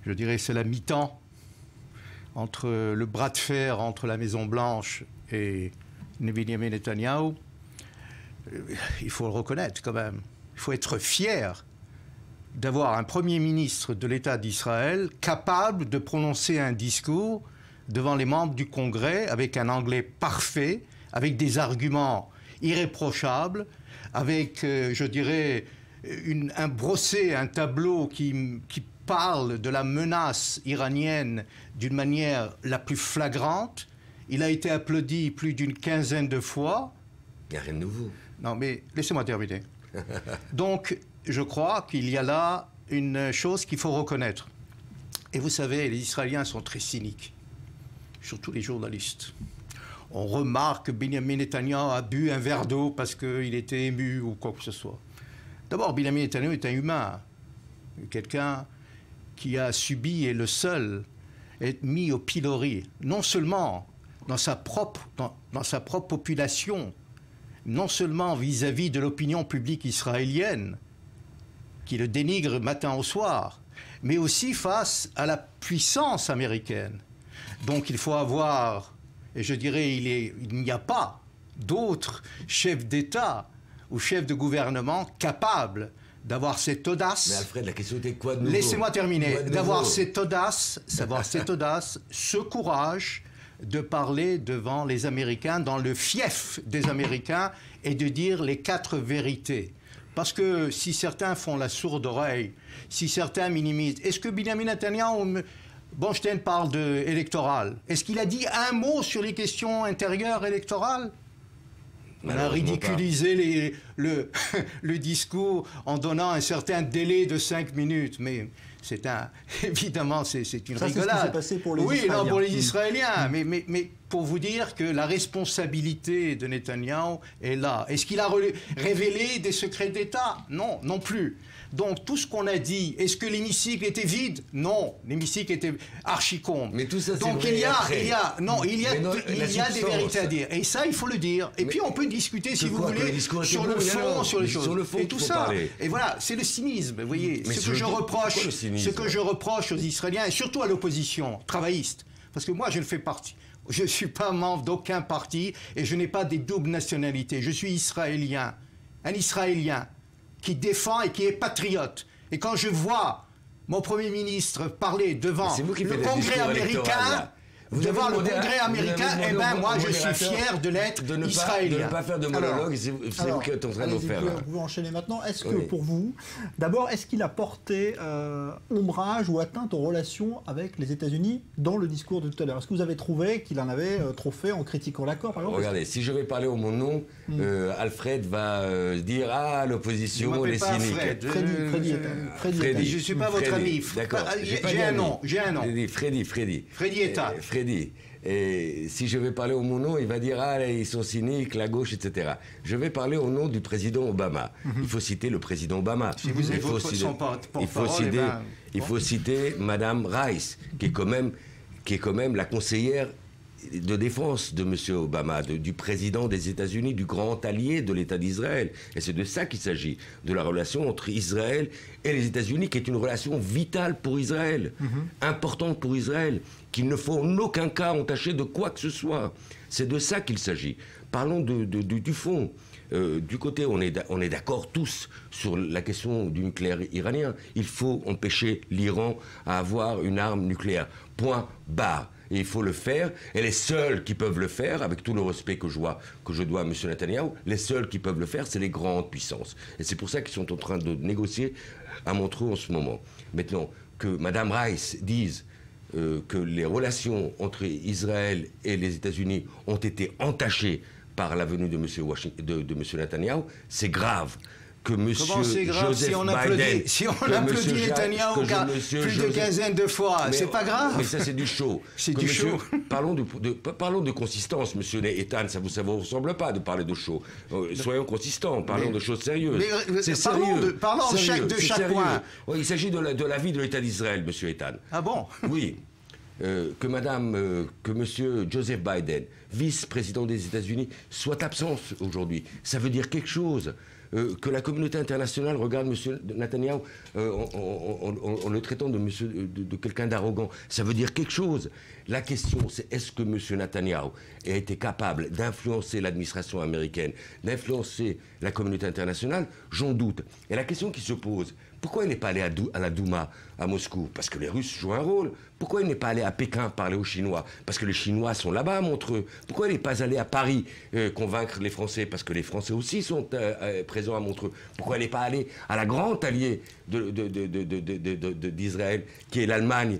K: Je dirais que c'est la mi-temps entre le bras de fer entre la Maison-Blanche et Benjamin Netanyahou. Il faut le reconnaître quand même. Il faut être fier d'avoir un Premier ministre de l'État d'Israël capable de prononcer un discours devant les membres du Congrès avec un anglais parfait, avec des arguments irréprochables, avec, je dirais, un brossé, un tableau qui parle de la menace iranienne d'une manière la plus flagrante. Il a été applaudi plus d'une 15aine de fois.
J: Il n'y a rien de nouveau.
K: Non, mais laissez-moi terminer. Donc, je crois qu'il y a là une chose qu'il faut reconnaître. Et vous savez, les Israéliens sont très cyniques, surtout les journalistes. On remarque que Benjamin Netanyahu a bu un verre d'eau parce qu'il était ému ou quoi que ce soit. D'abord, Benjamin Netanyahu est un humain, quelqu'un qui a subi et le seul être mis au pilori, non seulement dans sa propre population, non seulement vis-à-vis de l'opinion publique israélienne, qui le dénigre matin au soir, mais aussi face à la puissance américaine. Donc il faut avoir, et je dirais, il n'y a pas d'autres chefs d'État ou chefs de gouvernement capables d'avoir cette audace.
J: Mais Alfred, la question était quoi de nouveau?
K: Laissez-moi terminer. D'avoir cette audace, ce courage de parler devant les Américains, dans le fief des Américains, et de dire les 4 vérités. Parce que si certains font la sourde oreille, si certains minimisent, est-ce que Benjamin Netanyahu, Bornstein parle d'électoral, est-ce qu'il a dit un mot sur les questions intérieures électorales? On a ridiculisé le discours en donnant un certain délai de 5 minutes, mais évidemment, c'est une rigolade.
D: C'est ce qui s'est passé pour les Israéliens.
K: Oui, non, pour les Israéliens, mais pour vous dire que la responsabilité de Netanyahou est là. Est-ce qu'il a révélé des secrets d'État? Non, non plus. Donc tout ce qu'on a dit, est-ce que l'hémicycle était vide? Non, l'hémicycle était archi-comble.
J: Mais tout ça, c'est
K: donc
J: vrai
K: il y a des vérités à dire. Et ça, il faut le dire. Et puis on peut discuter, si vous voulez, sur le fond, sur les choses. Et tout ça. Et voilà, c'est le cynisme, vous voyez. Ce que je reproche aux Israéliens, et surtout à l'opposition travailliste, parce que moi, je ne fais partie. Je ne suis pas membre d'aucun parti et je n'ai pas des doubles nationalités. Je suis israélien, un Israélien qui défend et qui est patriote. Et quand je vois mon Premier ministre parler devant le Congrès américain, eh bien moi je suis fier de l'être israélien.
J: De ne pas faire de monologue, c'est vous qui êtes en train de faire.
D: Vous pouvez enchaîner maintenant. Est-ce que pour vous, d'abord, est-ce qu'il a porté ombrage ou atteinte aux relations avec les États-Unis dans le discours de tout à l'heure? Est-ce que vous avez trouvé qu'il en avait trop fait en critiquant l'accord, par exemple?
J: Regardez, si je vais parler au mon nom, Alfred va dire ah l'opposition, les cyniques.
K: Freddy, je ne suis pas votre ami.
J: D'accord.
K: J'ai un nom.
J: Freddy Ethan. Freddy. Et si je vais parler au mon nom, il va dire ah ils sont cyniques, la gauche, etc. Je vais parler au nom du président Obama. Il faut citer le président Obama.
K: Si vous êtes
J: il faut citer Madame Rice, qui est quand même la conseillère de défense de M. Obama, du président des États-Unis, du grand allié de l'État d'Israël. Et c'est de ça qu'il s'agit, de la relation entre Israël et les États-Unis, qui est une relation vitale pour Israël, importante pour Israël, qu'il ne faut en aucun cas entacher de quoi que ce soit. C'est de ça qu'il s'agit. Parlons du fond. Du côté, on est d'accord tous sur la question du nucléaire iranien. Il faut empêcher l'Iran à avoir une arme nucléaire. Point barre. Et il faut le faire. Et les seuls qui peuvent le faire, avec tout le respect que je dois à M. Netanyahou, les seuls qui peuvent le faire, c'est les grandes puissances. Et c'est pour ça qu'ils sont en train de négocier à Montreux en ce moment. Maintenant, que Mme Rice dise que les relations entre Israël et les États-Unis ont été entachées par la venue de M. Netanyahou, c'est grave. Que monsieur
K: Comment c'est grave
J: Joseph
K: si on applaudit Netanyahou plus de quinzaine de fois? C'est pas grave.
J: Mais ça, c'est du show.
K: C'est du show.
J: Parlons de consistance, monsieur Ethan. Ça vous ressemble pas de parler de show. Soyons consistants. Parlons de choses sérieuses. C'est sérieux.
K: Parlons de chaque point.
J: Il s'agit de la vie de l'État d'Israël, monsieur Ethan.
K: Ah bon?
J: Oui. Que monsieur Joseph Biden, vice-président des États-Unis, soit absent aujourd'hui. Ça veut dire quelque chose. Que la communauté internationale regarde M. Netanyahou en le traitant de quelqu'un d'arrogant. Ça veut dire quelque chose. La question, c'est est-ce que M. Netanyahou a été capable d'influencer l'administration américaine, d'influencer la communauté internationale? J'en doute. Et la question qui se pose, pourquoi il n'est pas allé à la Douma, à Moscou? Parce que les Russes jouent un rôle. Pourquoi il n'est pas allé à Pékin parler aux Chinois? Parce que les Chinois sont là-bas à Montreux. Pourquoi il n'est pas allé à Paris convaincre les Français? Parce que les Français aussi sont présents à Montreux. Pourquoi il n'est pas allé à la grande alliée d'Israël, qui est l'Allemagne,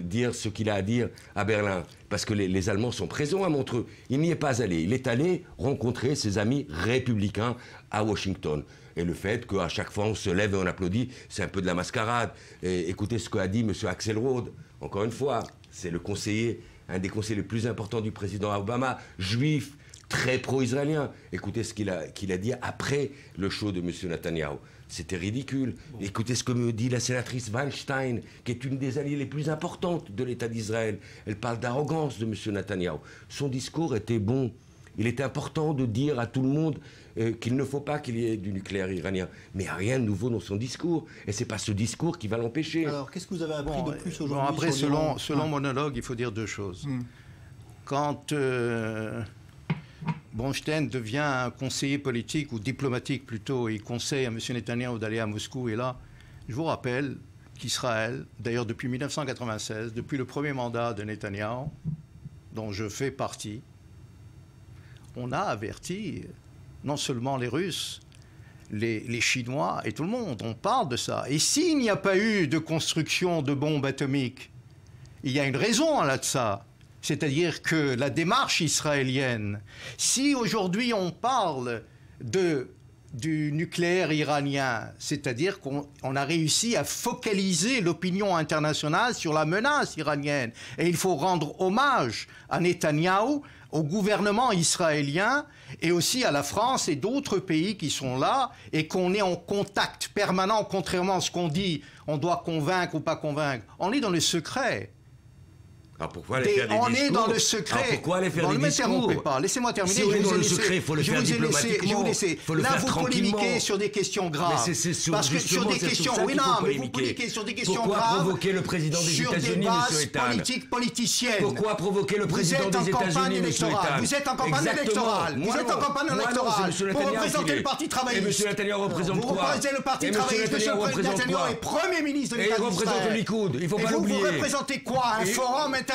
J: dire ce qu'il a à dire à Berlin? Parce que les Allemands sont présents à Montreux. Il n'y est pas allé. Il est allé rencontrer ses amis républicains à Washington. Et le fait qu'à chaque fois on se lève et on applaudit, c'est un peu de la mascarade. Et écoutez ce qu'a dit M. Axelrod, encore une fois, c'est le conseiller, un des conseillers les plus importants du président Obama, juif, très pro-israélien. Écoutez ce qu'il a dit après le show de M. Netanyahou. C'était ridicule. Bon. Écoutez ce que me dit la sénatrice Weinstein, qui est une des alliées les plus importantes de l'État d'Israël. Elle parle d'arrogance de M. Netanyahou. Son discours était bon. Il était important de dire à tout le monde qu'il ne faut pas qu'il y ait du nucléaire iranien. Mais il n'y a rien de nouveau dans son discours. Et ce n'est pas ce discours qui va l'empêcher.
D: Alors, qu'est-ce que vous avez appris de plus aujourd'hui?
K: Après, selon monologue, il faut dire deux choses. Quand Bronstein devient un conseiller politique, ou diplomatique plutôt, et il conseille à M. Netanyahou d'aller à Moscou, et là, je vous rappelle qu'Israël, d'ailleurs depuis 1996, depuis le premier mandat de Netanyahou, dont je fais partie, on a averti non seulement les Russes, les Chinois et tout le monde. On parle de ça. Et s'il n'y a pas eu de construction de bombes atomiques, il y a une raison là de ça. C'est-à-dire que la démarche israélienne, si aujourd'hui on parle du nucléaire iranien, c'est-à-dire qu'on a réussi à focaliser l'opinion internationale sur la menace iranienne. Et il faut rendre hommage à Netanyahou, au gouvernement israélien et aussi à la France et d'autres pays qui sont là et qu'on est en contact permanent, contrairement à ce qu'on dit, on doit convaincre ou pas convaincre. On est dans le secret.
J: Alors pourquoi aller faire des discours?
K: On est dans le secret.
J: Alors pourquoi aller faire des discours?
K: Ne m'interrompez pas, laissez-moi terminer.
J: Si on est dans le secret, il faut le faire diplomatiquement.
K: Je vous laisse. Là, vous polémiquez sur des questions graves.
J: Mais c'est
K: parce que sur des questions, oui, non, mais vous polémiquez sur des questions graves.
J: Pourquoi provoquer le président des États-Unis, M. Ethan?
K: Sur des bases politiques politiciennes.
J: Pourquoi provoquer le président des États-Unis, M. Ethan?
K: Vous êtes en campagne électorale. Vous êtes en campagne électorale. Pour représenter le Parti travailliste.
J: Et M. Netanyahou représente quoi?
K: Vous représentez le Parti travailliste. M. Netanyahou est Premier ministre de l'État d'Israël.
J: Et il représente le Likoud. Il ne faut pas l'oublier.
K: Et vous représentez quoi? Un forum international?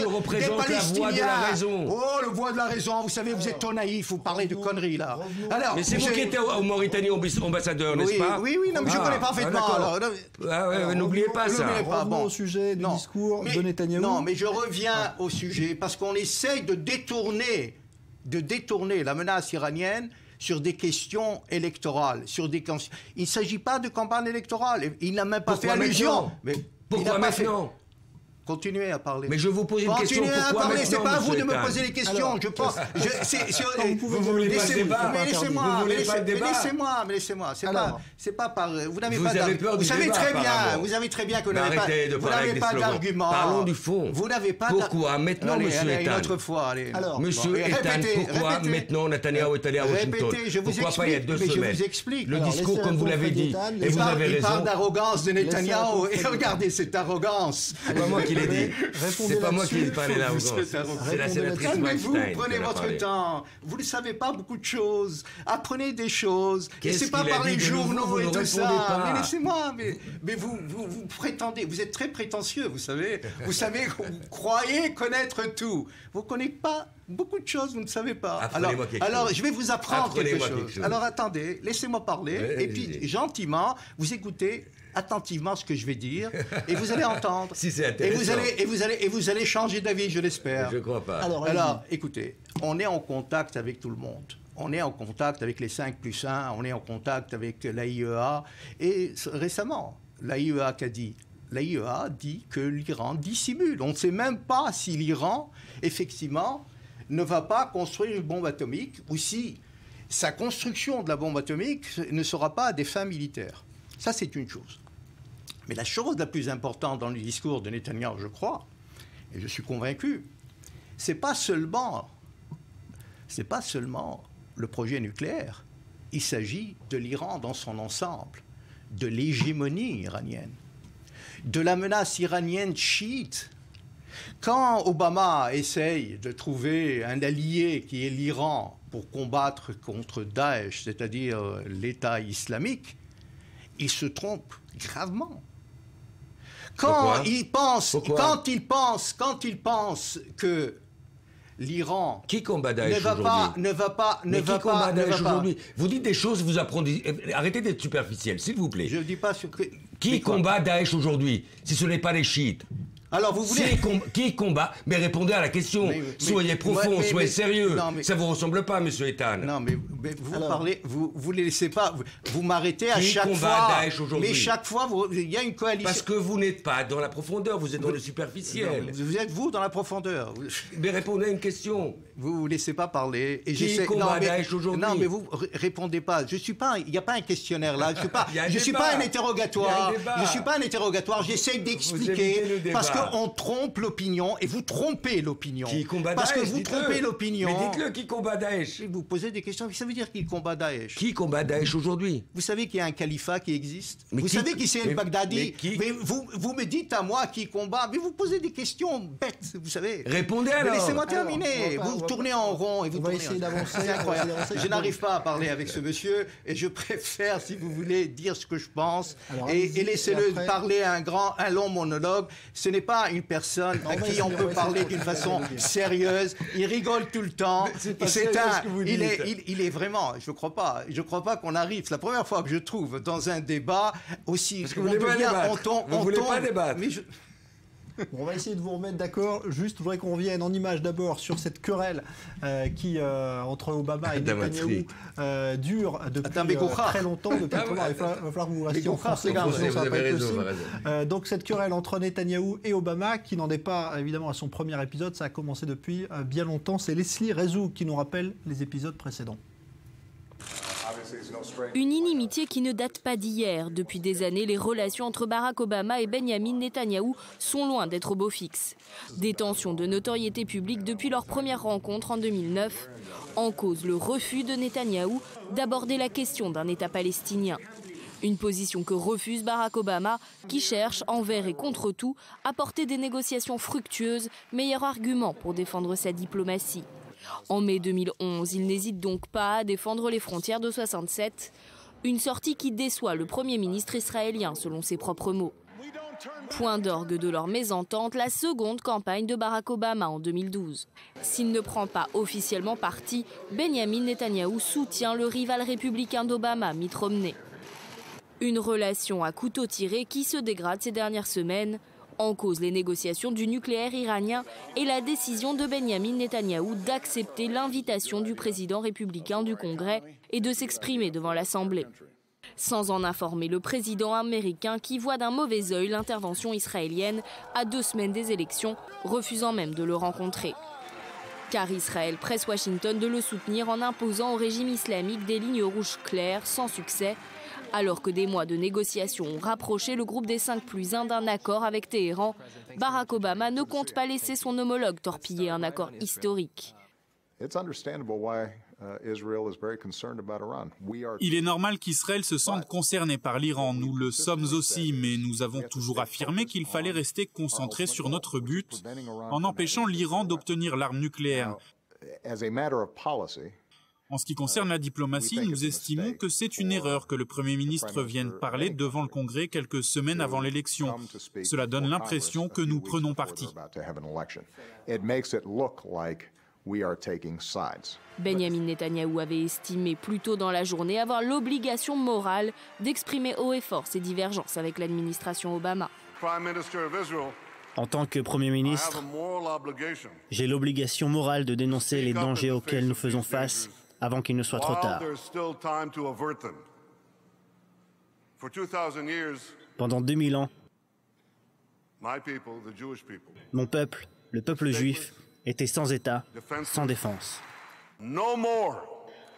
J: Je représente la voix de la raison.
K: Oh, le voix de la raison. Vous savez, vous êtes trop naïf, vous parlez de conneries, là.
J: Alors, mais c'est vous qui étiez au Mauritanie ambassadeur, n'est-ce pas?
K: Oui, non, mais je connais parfaitement.
J: N'oubliez pas ça.
D: Revenons au sujet du discours de Netanyahou.
K: Non, mais je reviens au sujet, parce qu'on essaye de détourner la menace iranienne sur des questions électorales. Il ne s'agit pas de campagne électorale. Il n'a même pas fait allusion.
J: Pourquoi maintenant?
K: Continuez à parler.
J: Mais je vous pose une question.
K: Continuez à parler. C'est pas à vous de me poser les questions. Alors, je pense.
J: Vous voulez pas le débat?
K: Mais laissez-moi. Laissez-moi. C'est pas par. Vous n'avez pas d'argument. Vous savez très bien que vous n'avez pas d'argument.
J: Parlons du fond.
K: Vous n'avez pas.
J: Pourquoi maintenant, Monsieur Ethan?
K: Une autre fois.
J: Alors, Monsieur Ethan, pourquoi maintenant Netanyahou est allé à Washington? Pourquoi pas il y a 2 semaines?
K: Je vous explique.
J: Le discours, comme vous l'avez dit, et vous avez raison.
K: Il parle d'arrogance de Netanyahou. Et regardez cette arrogance.
J: C'est pas moi qui l'ai dit. C'est pas moi qui ai parlé d'arrogance. C'est la sénatrice
K: Calmez-vous,
J: Weinstein.
K: prenez votre temps. Vous ne savez pas beaucoup de choses. Apprenez des choses. Et c'est pas par les journaux et tout ça. Mais laissez-moi. Mais vous prétendez, vous êtes très prétentieux, vous savez. Vous croyez connaître tout. Vous ne connaissez pas beaucoup de choses, vous ne savez pas. Alors, je vais vous apprendre quelque chose. Alors, attendez, laissez-moi parler. Et puis, gentiment, vous écoutez attentivement ce que je vais dire et vous allez entendre.
J: Si c'est intéressant.
K: Et vous allez changer d'avis, je l'espère.
J: Je ne crois pas.
K: Alors, écoutez, on est en contact avec tout le monde. On est en contact avec les 5+1, on est en contact avec l'AIEA. Et récemment, l'AIEA qu'a dit? L'AIEA dit que l'Iran dissimule. On ne sait même pas si l'Iran, effectivement, ne va pas construire une bombe atomique ou si sa construction de la bombe atomique ne sera pas à des fins militaires. Ça, c'est une chose. Mais la chose la plus importante dans le discours de Netanyahou, je crois, et je suis convaincu, c'est pas seulement le projet nucléaire. Il s'agit de l'Iran dans son ensemble, de l'hégémonie iranienne, de la menace iranienne chiite. Quand Obama essaye de trouver un allié qui est l'Iran pour combattre contre Daesh, c'est-à-dire l'État islamique, il se trompe gravement. Quand il pense que l'Iran
J: qui combat Daesh aujourd'hui. Vous dites des choses, vous apprenez. Arrêtez d'être superficiel, s'il vous plaît.
K: Je ne dis pas sur
J: qui combat Daesh aujourd'hui, si ce n'est pas les chiites?
K: Alors vous voulez...
J: Qui combat? Mais répondez à la question. Soyez profond, soyez sérieux. Ça vous ressemble pas, monsieur Ethan.
K: Non, mais vous parlez, vous les laissez pas. Vous m'arrêtez à chaque fois.
J: Qui combat Daesh aujourd'hui?
K: Mais chaque fois, il y a une coalition.
J: Parce que vous n'êtes pas dans la profondeur, vous êtes dans le superficiel.
K: Non, vous êtes vous dans la profondeur.
J: Mais répondez à une question.
K: Vous laissez pas parler. Et
J: qui combat Daesh aujourd'hui?
K: Non, mais vous répondez pas. Je suis pas. Il n'y a pas un questionnaire là. Je suis pas un interrogatoire. Je suis pas un interrogatoire. J'essaie d'expliquer parce qu'on trompe l'opinion et vous trompez l'opinion.
J: Qui combat
K: Daesh? Parce que vous
J: trompez
K: trompez l'opinion.
J: Mais dites-le, qui combat Daesh?
K: Vous posez des questions. Ça veut dire qui combat Daesh?
J: Qui combat Daesh aujourd'hui?
K: Vous savez qu'il y a un califat qui existe?
J: Mais
K: vous savez qui c'est el-Baghdadi?
J: Mais
K: vous me dites à moi qui combat, mais vous posez des questions bêtes, vous savez.
J: Répondez alors.
K: Laissez-moi terminer. Vous tournez en rond et vous tournez.
D: Essayer d'avancer.
K: C'est incroyable. Je n'arrive pas à parler avec ce monsieur et je préfère, si vous voulez, dire ce que je pense et laissez-le parler un long monologue. Ce n'est pas une personne à qui on peut parler d'une façon sérieuse. Il rigole tout le temps. Il est vraiment. Je crois pas qu'on arrive. C'est la première fois que je trouve dans un débat aussi.
J: Parce que vous voulez pas débattre.
D: Bon, on va essayer de vous remettre d'accord. Juste, je voudrais qu'on revienne en image d'abord sur cette querelle entre Obama et Netanyahou dure depuis très longtemps. Il va falloir que vous restiez en français, sinon ça va pas être possible. Donc cette querelle entre Netanyahou et Obama, qui n'en est pas évidemment à son premier épisode, ça a commencé depuis bien longtemps. C'est Leslie Rezou qui nous rappelle les épisodes précédents.
L: Une inimitié qui ne date pas d'hier. Depuis des années, les relations entre Barack Obama et Benjamin Netanyahou sont loin d'être au beau fixe. Des tensions de notoriété publique depuis leur première rencontre en 2009. En cause, le refus de Netanyahou d'aborder la question d'un État palestinien. Une position que refuse Barack Obama, qui cherche, envers et contre tout, à porter des négociations fructueuses, meilleur argument pour défendre sa diplomatie. En mai 2011, il n'hésite donc pas à défendre les frontières de 67, une sortie qui déçoit le Premier ministre israélien, selon ses propres mots. Point d'orgue de leur mésentente, la seconde campagne de Barack Obama en 2012. S'il ne prend pas officiellement parti, Benjamin Netanyahou soutient le rival républicain d'Obama, Mitt Romney. Une relation à couteau tiré qui se dégrade ces dernières semaines. En cause les négociations du nucléaire iranien et la décision de Benjamin Netanyahou d'accepter l'invitation du président républicain du Congrès et de s'exprimer devant l'Assemblée. Sans en informer le président américain qui voit d'un mauvais œil l'intervention israélienne à 2 semaines des élections, refusant même de le rencontrer. Car Israël presse Washington de le soutenir en imposant au régime islamique des lignes rouges claires, sans succès, alors que des mois de négociations ont rapproché le groupe des 5+1 d'un accord avec Téhéran. Barack Obama ne compte pas laisser son homologue torpiller un accord historique.
M: Il est normal qu'Israël se sente concerné par l'Iran. Nous le sommes aussi, mais nous avons toujours affirmé qu'il fallait rester concentré sur notre but en empêchant l'Iran d'obtenir l'arme nucléaire. En ce qui concerne la diplomatie, nous estimons que c'est une erreur que le Premier ministre vienne parler devant le Congrès quelques semaines avant l'élection. Cela donne l'impression que nous prenons parti.
L: Benjamin Netanyahou avait estimé plus tôt dans la journée avoir l'obligation morale d'exprimer haut et fort ses divergences avec l'administration Obama.
N: En tant que Premier ministre, j'ai l'obligation morale de dénoncer les dangers auxquels nous faisons face avant qu'il ne soit trop tard. Pendant 2000 ans, mon peuple, le peuple juif, était sans État, sans défense.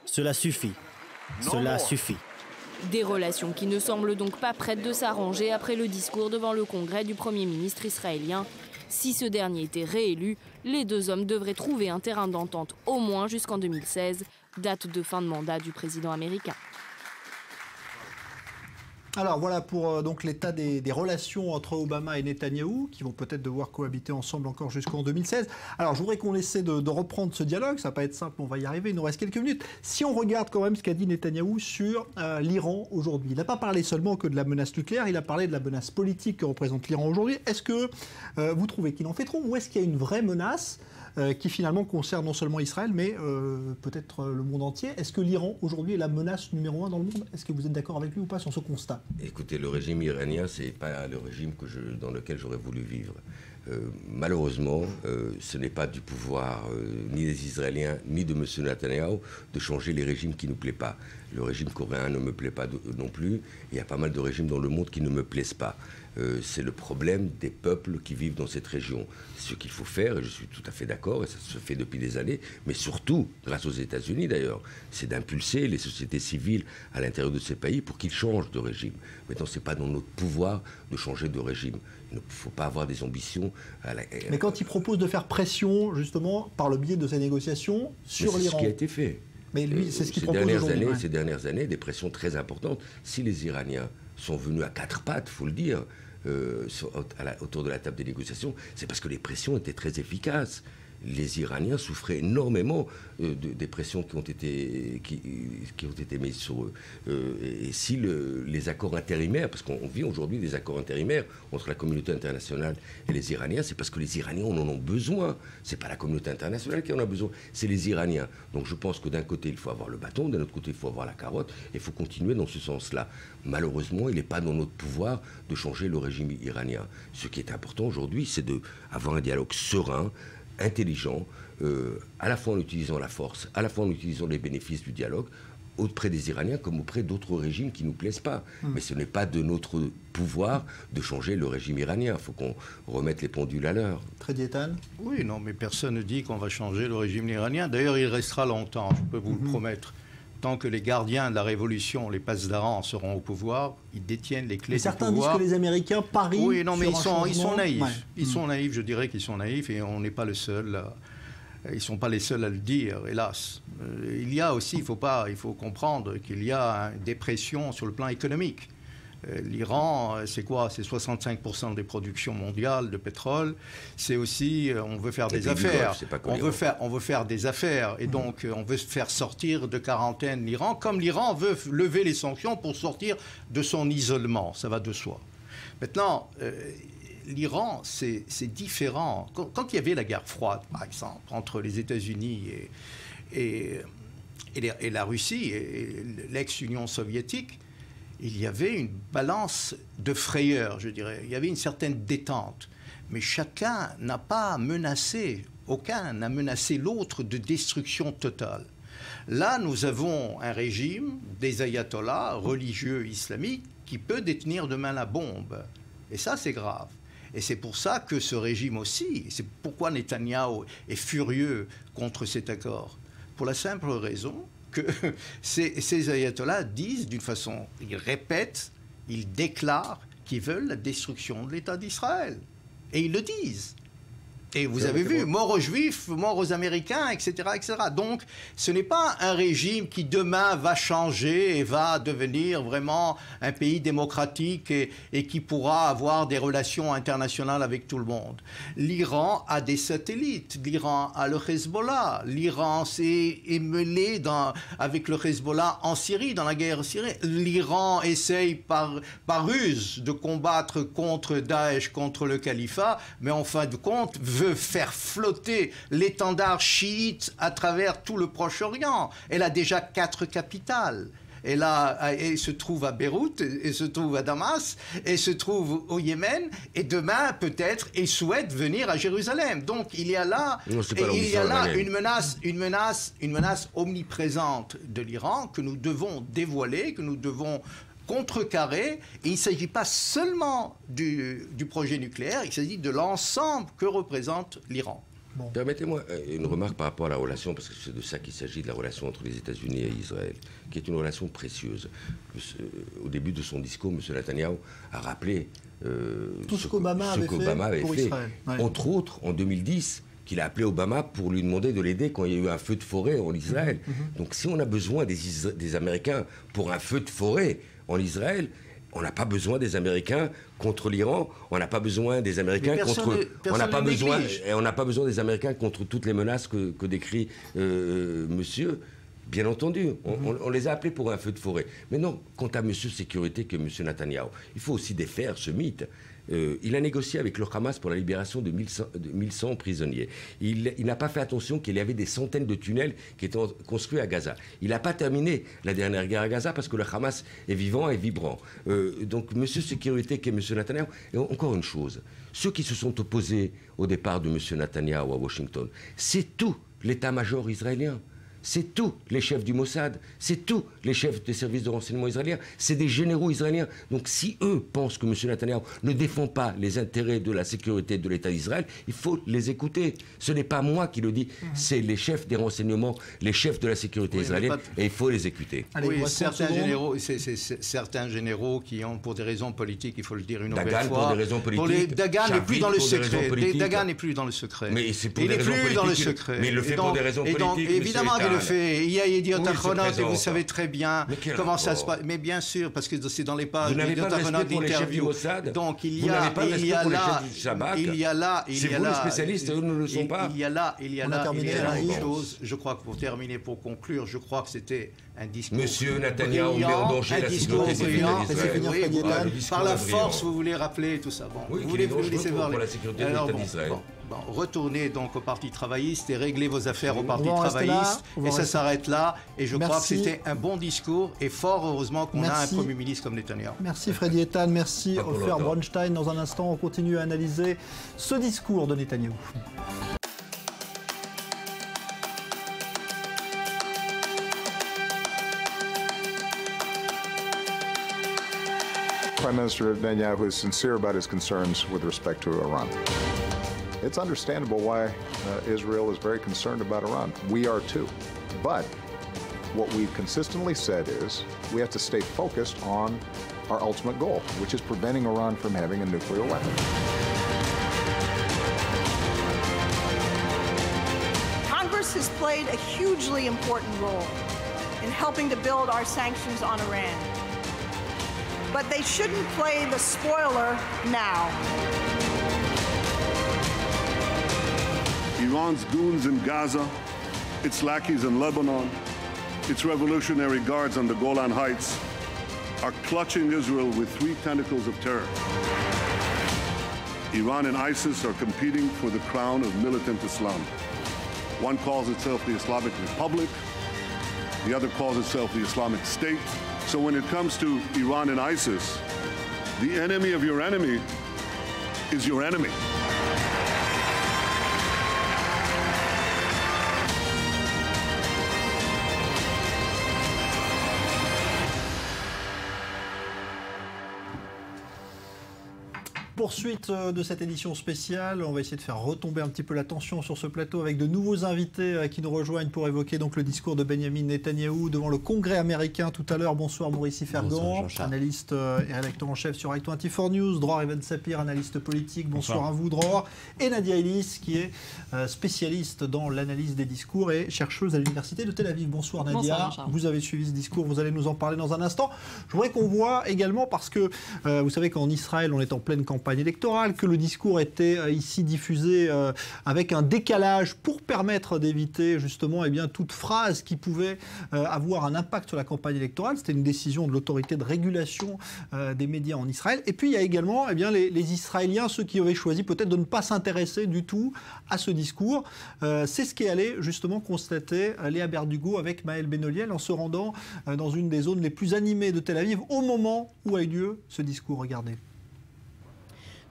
N: Cela suffit. Cela suffit.
L: Des relations qui ne semblent donc pas prêtes de s'arranger après le discours devant le Congrès du Premier ministre israélien. Si ce dernier était réélu, les 2 hommes devraient trouver un terrain d'entente au moins jusqu'en 2016, date de fin de mandat du président américain.
D: Alors voilà pour donc l'état des relations entre Obama et Netanyahou, qui vont peut-être devoir cohabiter ensemble encore jusqu'en 2016. Alors je voudrais qu'on essaie de reprendre ce dialogue, ça va pas être simple, on va y arriver, il nous reste quelques minutes. Si on regarde quand même ce qu'a dit Netanyahou sur l'Iran aujourd'hui, il n'a pas parlé seulement que de la menace nucléaire, il a parlé de la menace politique que représente l'Iran aujourd'hui. Est-ce que vous trouvez qu'il en fait trop, ou est-ce qu'il y a une vraie menace qui finalement concerne non seulement Israël, mais peut-être le monde entier. Est-ce que l'Iran, aujourd'hui, est la menace numéro 1 dans le monde? Est-ce que vous êtes d'accord avec lui ou pas sur ce constat?
J: Écoutez, le régime iranien, ce n'est pas le régime dans lequel j'aurais voulu vivre. Malheureusement, ce n'est pas du pouvoir ni des Israéliens ni de M. Netanyahou de changer les régimes qui ne nous plaisent pas. Le régime coréen ne me plaît pas non plus. Il y a pas mal de régimes dans le monde qui ne me plaisent pas. C'est le problème des peuples qui vivent dans cette région. Ce qu'il faut faire, et je suis tout à fait d'accord, et ça se fait depuis des années, mais surtout, grâce aux États-Unis d'ailleurs, c'est d'impulser les sociétés civiles à l'intérieur de ces pays pour qu'ils changent de régime. Maintenant, ce n'est pas dans notre pouvoir de changer de régime. Il ne faut pas avoir des ambitions.
D: Mais quand il propose de faire pression, justement, par le biais de ces négociations, sur l'Iran...
J: C'est ce qui a été fait.
D: Mais lui, c'est ce qu'il propose aujourd'hui.
J: Ces dernières années, des pressions très importantes. Si les Iraniens sont venus à quatre pattes, il faut le dire, autour de la table des négociations, c'est parce que les pressions étaient très efficaces. Les Iraniens souffraient énormément des pressions qui ont été mises sur eux. Et si les accords intérimaires, parce qu'on vit aujourd'hui des accords intérimaires entre la communauté internationale et les Iraniens, c'est parce que les Iraniens en ont besoin. C'est pas la communauté internationale qui en a besoin, c'est les Iraniens. Donc je pense que d'un côté, il faut avoir le bâton, d'un autre côté, il faut avoir la carotte, et il faut continuer dans ce sens-là. Malheureusement, il n'est pas dans notre pouvoir de changer le régime iranien. Ce qui est important aujourd'hui, c'est d'avoir un dialogue serein, intelligent, à la fois en utilisant la force, à la fois en utilisant les bénéfices du dialogue, auprès des Iraniens comme auprès d'autres régimes qui ne nous plaisent pas. Mais ce n'est pas de notre pouvoir de changer le régime iranien. Il faut qu'on remette les pendules à l'heure.
D: Très diétale.
K: Oui, non, mais personne ne dit qu'on va changer le régime iranien. D'ailleurs, il restera longtemps, je peux vous le promettre. Tant que les gardiens de la révolution, les passedarans, seront au pouvoir, ils détiennent les clés du pouvoir.
D: Certains disent que les Américains parient.
K: Oui, non, mais ils sont naïfs.
D: Ouais.
K: Ils sont naïfs, je dirais qu'ils sont naïfs, et on n'est pas le seul. Ils ne sont pas les seuls à le dire, hélas. Il y a aussi, il faut comprendre qu'il y a des pressions sur le plan économique. L'Iran, c'est quoi? C'est 65% des productions mondiales de pétrole. C'est aussi, on veut faire des affaires. On veut faire des affaires. Et donc, on veut faire sortir de quarantaine l'Iran, comme l'Iran veut lever les sanctions pour sortir de son isolement. Ça va de soi. Maintenant, l'Iran, c'est différent. Quand il y avait la guerre froide, par exemple, entre les États-Unis et la Russie, et l'ex-Union soviétique, il y avait une balance de frayeur, je dirais. Il y avait une certaine détente. Mais chacun n'a pas menacé, aucun n'a menacé l'autre de destruction totale. Là, nous avons un régime des ayatollahs religieux islamiques qui peut détenir demain la bombe. Et ça, c'est grave. Et c'est pour ça que ce régime aussi, c'est pourquoi Netanyahou est furieux contre cet accord. Pour la simple raison que ces ayatollahs disent d'une façon, ils répètent, ils déclarent qu'ils veulent la destruction de l'État d'Israël. Et ils le disent. Et vous avez vu, mort aux Juifs, mort aux Américains, etc., etc. Donc, ce n'est pas un régime qui demain va changer et va devenir vraiment un pays démocratique et qui pourra avoir des relations internationales avec tout le monde. L'Iran a des satellites, l'Iran a le Hezbollah, l'Iran s'est mêlé avec le Hezbollah en Syrie, dans la guerre syrienne. L'Iran essaye par ruse de combattre contre Daesh, contre le califat, mais en fin de compte, veut faire flotter l'étendard chiite à travers tout le Proche-Orient. Elle a déjà 4 capitales. Elle se trouve à Beyrouth, elle se trouve à Damas, elle se trouve au Yémen, et demain, peut-être, elle souhaite venir à Jérusalem. Donc, il y a là, une menace omniprésente de l'Iran que nous devons dévoiler, que nous devons contrecarrer. Et il ne s'agit pas seulement du projet nucléaire, il s'agit de l'ensemble que représente l'Iran.
J: Bon. Permettez-moi une remarque par rapport à la relation, parce que c'est de ça qu'il s'agit, de la relation entre les États-Unis et Israël, qui est une relation précieuse. Au début de son discours, M. Netanyahou a rappelé
D: tout ce qu'Obama avait fait, Israël. Ouais.
J: Entre autres, en 2010, qu'il a appelé Obama pour lui demander de l'aider quand il y a eu un feu de forêt en Israël. Donc si on a besoin des Américains pour un feu de forêt en Israël, on n'a pas besoin des Américains contre l'Iran, on n'a pas besoin des Américains on n'a pas besoin des Américains contre toutes les menaces que décrit monsieur. Bien entendu, on les a appelés pour un feu de forêt. Mais non, quant à M. Sécurité que M. Netanyahou, il faut aussi défaire ce mythe. Il a négocié avec le Hamas pour la libération de 1100 prisonniers. Il n'a pas fait attention qu'il y avait des centaines de tunnels qui étaient construits à Gaza. Il n'a pas terminé la dernière guerre à Gaza parce que le Hamas est vivant et vibrant. Donc M. Sécurité qui est M. Netanyahou. Et encore une chose, ceux qui se sont opposés au départ de M. Netanyahou à Washington, c'est tout l'état-major israélien. C'est tous les chefs du Mossad, c'est tous les chefs des services de renseignement israéliens, c'est des généraux israéliens. Donc si eux pensent que M. Netanyahou ne défend pas les intérêts de la sécurité de l'État d'Israël, il faut les écouter. Ce n'est pas moi qui le dis, c'est les chefs des renseignements, les chefs de la sécurité israélienne, et il faut les écouter.
K: Oui, certains généraux qui ont, pour des raisons politiques, il faut le dire une nouvelle fois...
J: pour des raisons politiques.
K: Dagan n'est plus dans le secret. Dagan n'est plus dans le secret.
J: Mais c'est pour des raisons politiques. Mais il le fait pour des raisons politiques.
K: Évidemment, le fait. Il y a Yediot Ahronot et vous savez très bien comment ça se passe. Mais bien sûr, parce que c'est dans les pages
J: Yediot Ahronot d'interview.
K: Donc il y
J: a
K: là,
J: il y a là, c'est vous les spécialistes, eux ne le sont pas.
K: Il y a là une chose. Je crois que pour terminer, pour conclure, je crois que c'était un discours.
J: Monsieur Netanyahou met en danger la sécurité d'Israël.
K: Par la force, vous voulez rappeler tout ça. Vous voulez vous laisser voir
J: la sécurité de l'État d'Israël.
K: Retournez donc au Parti travailliste et réglez vos affaires au Parti travailliste. Et ça s'arrête là. Et je crois que c'était un bon discours. Et fort heureusement qu'on a un Premier ministre comme Netanyahou.
D: Merci Freddy Eitan, merci Ofer Bronstein. Dans un instant, on continue à analyser ce discours de Netanyahou.
A: Prime Minister Netanyahu is sincere about his concerns with respect to Iran. It's understandable why Israel is very concerned about Iran. We are too. But what we've consistently said is we have to stay focused on our ultimate goal, which is preventing Iran from having a nuclear weapon.
B: Congress has played a hugely important role in helping to build our sanctions on Iran. But they shouldn't play the spoiler now.
C: Iran's goons in Gaza, its lackeys in Lebanon, its revolutionary guards on the Golan Heights are clutching Israel with three tentacles of terror. Iran and ISIS are competing for the crown of militant Islam. One calls itself the Islamic Republic, the other calls itself the Islamic State. So when it comes to Iran and ISIS, the enemy of your enemy is your enemy.
D: Poursuite de cette édition spéciale, on va essayer de faire retomber un petit peu la tension sur ce plateau avec de nouveaux invités qui nous rejoignent pour évoquer donc le discours de Benjamin Netanyahou devant le Congrès américain tout à l'heure. Bonsoir Maurice Fergan, analyste et rédacteur en chef sur i24 News, Dror Even Sapir, analyste politique. Bonsoir à vous Dror. Et Nadia Ellis qui est spécialiste dans l'analyse des discours et chercheuse à l'université de Tel Aviv. Bonsoir Nadia. Bonsoir, vous avez suivi ce discours, vous allez nous en parler dans un instant. Je voudrais qu'on voit également parce que vous savez qu'en Israël on est en pleine campagne électorale, que le discours était ici diffusé avec un décalage pour permettre d'éviter justement toute phrase qui pouvait avoir un impact sur la campagne électorale. C'était une décision de l'autorité de régulation des médias en Israël. Et puis il y a également les Israéliens, ceux qui avaient choisi peut-être de ne pas s'intéresser du tout à ce discours. C'est ce qu'est allé justement constater Léa Berdugo avec Maël Benoliel en se rendant dans une des zones les plus animées de Tel Aviv au moment où a eu lieu ce discours. Regardez.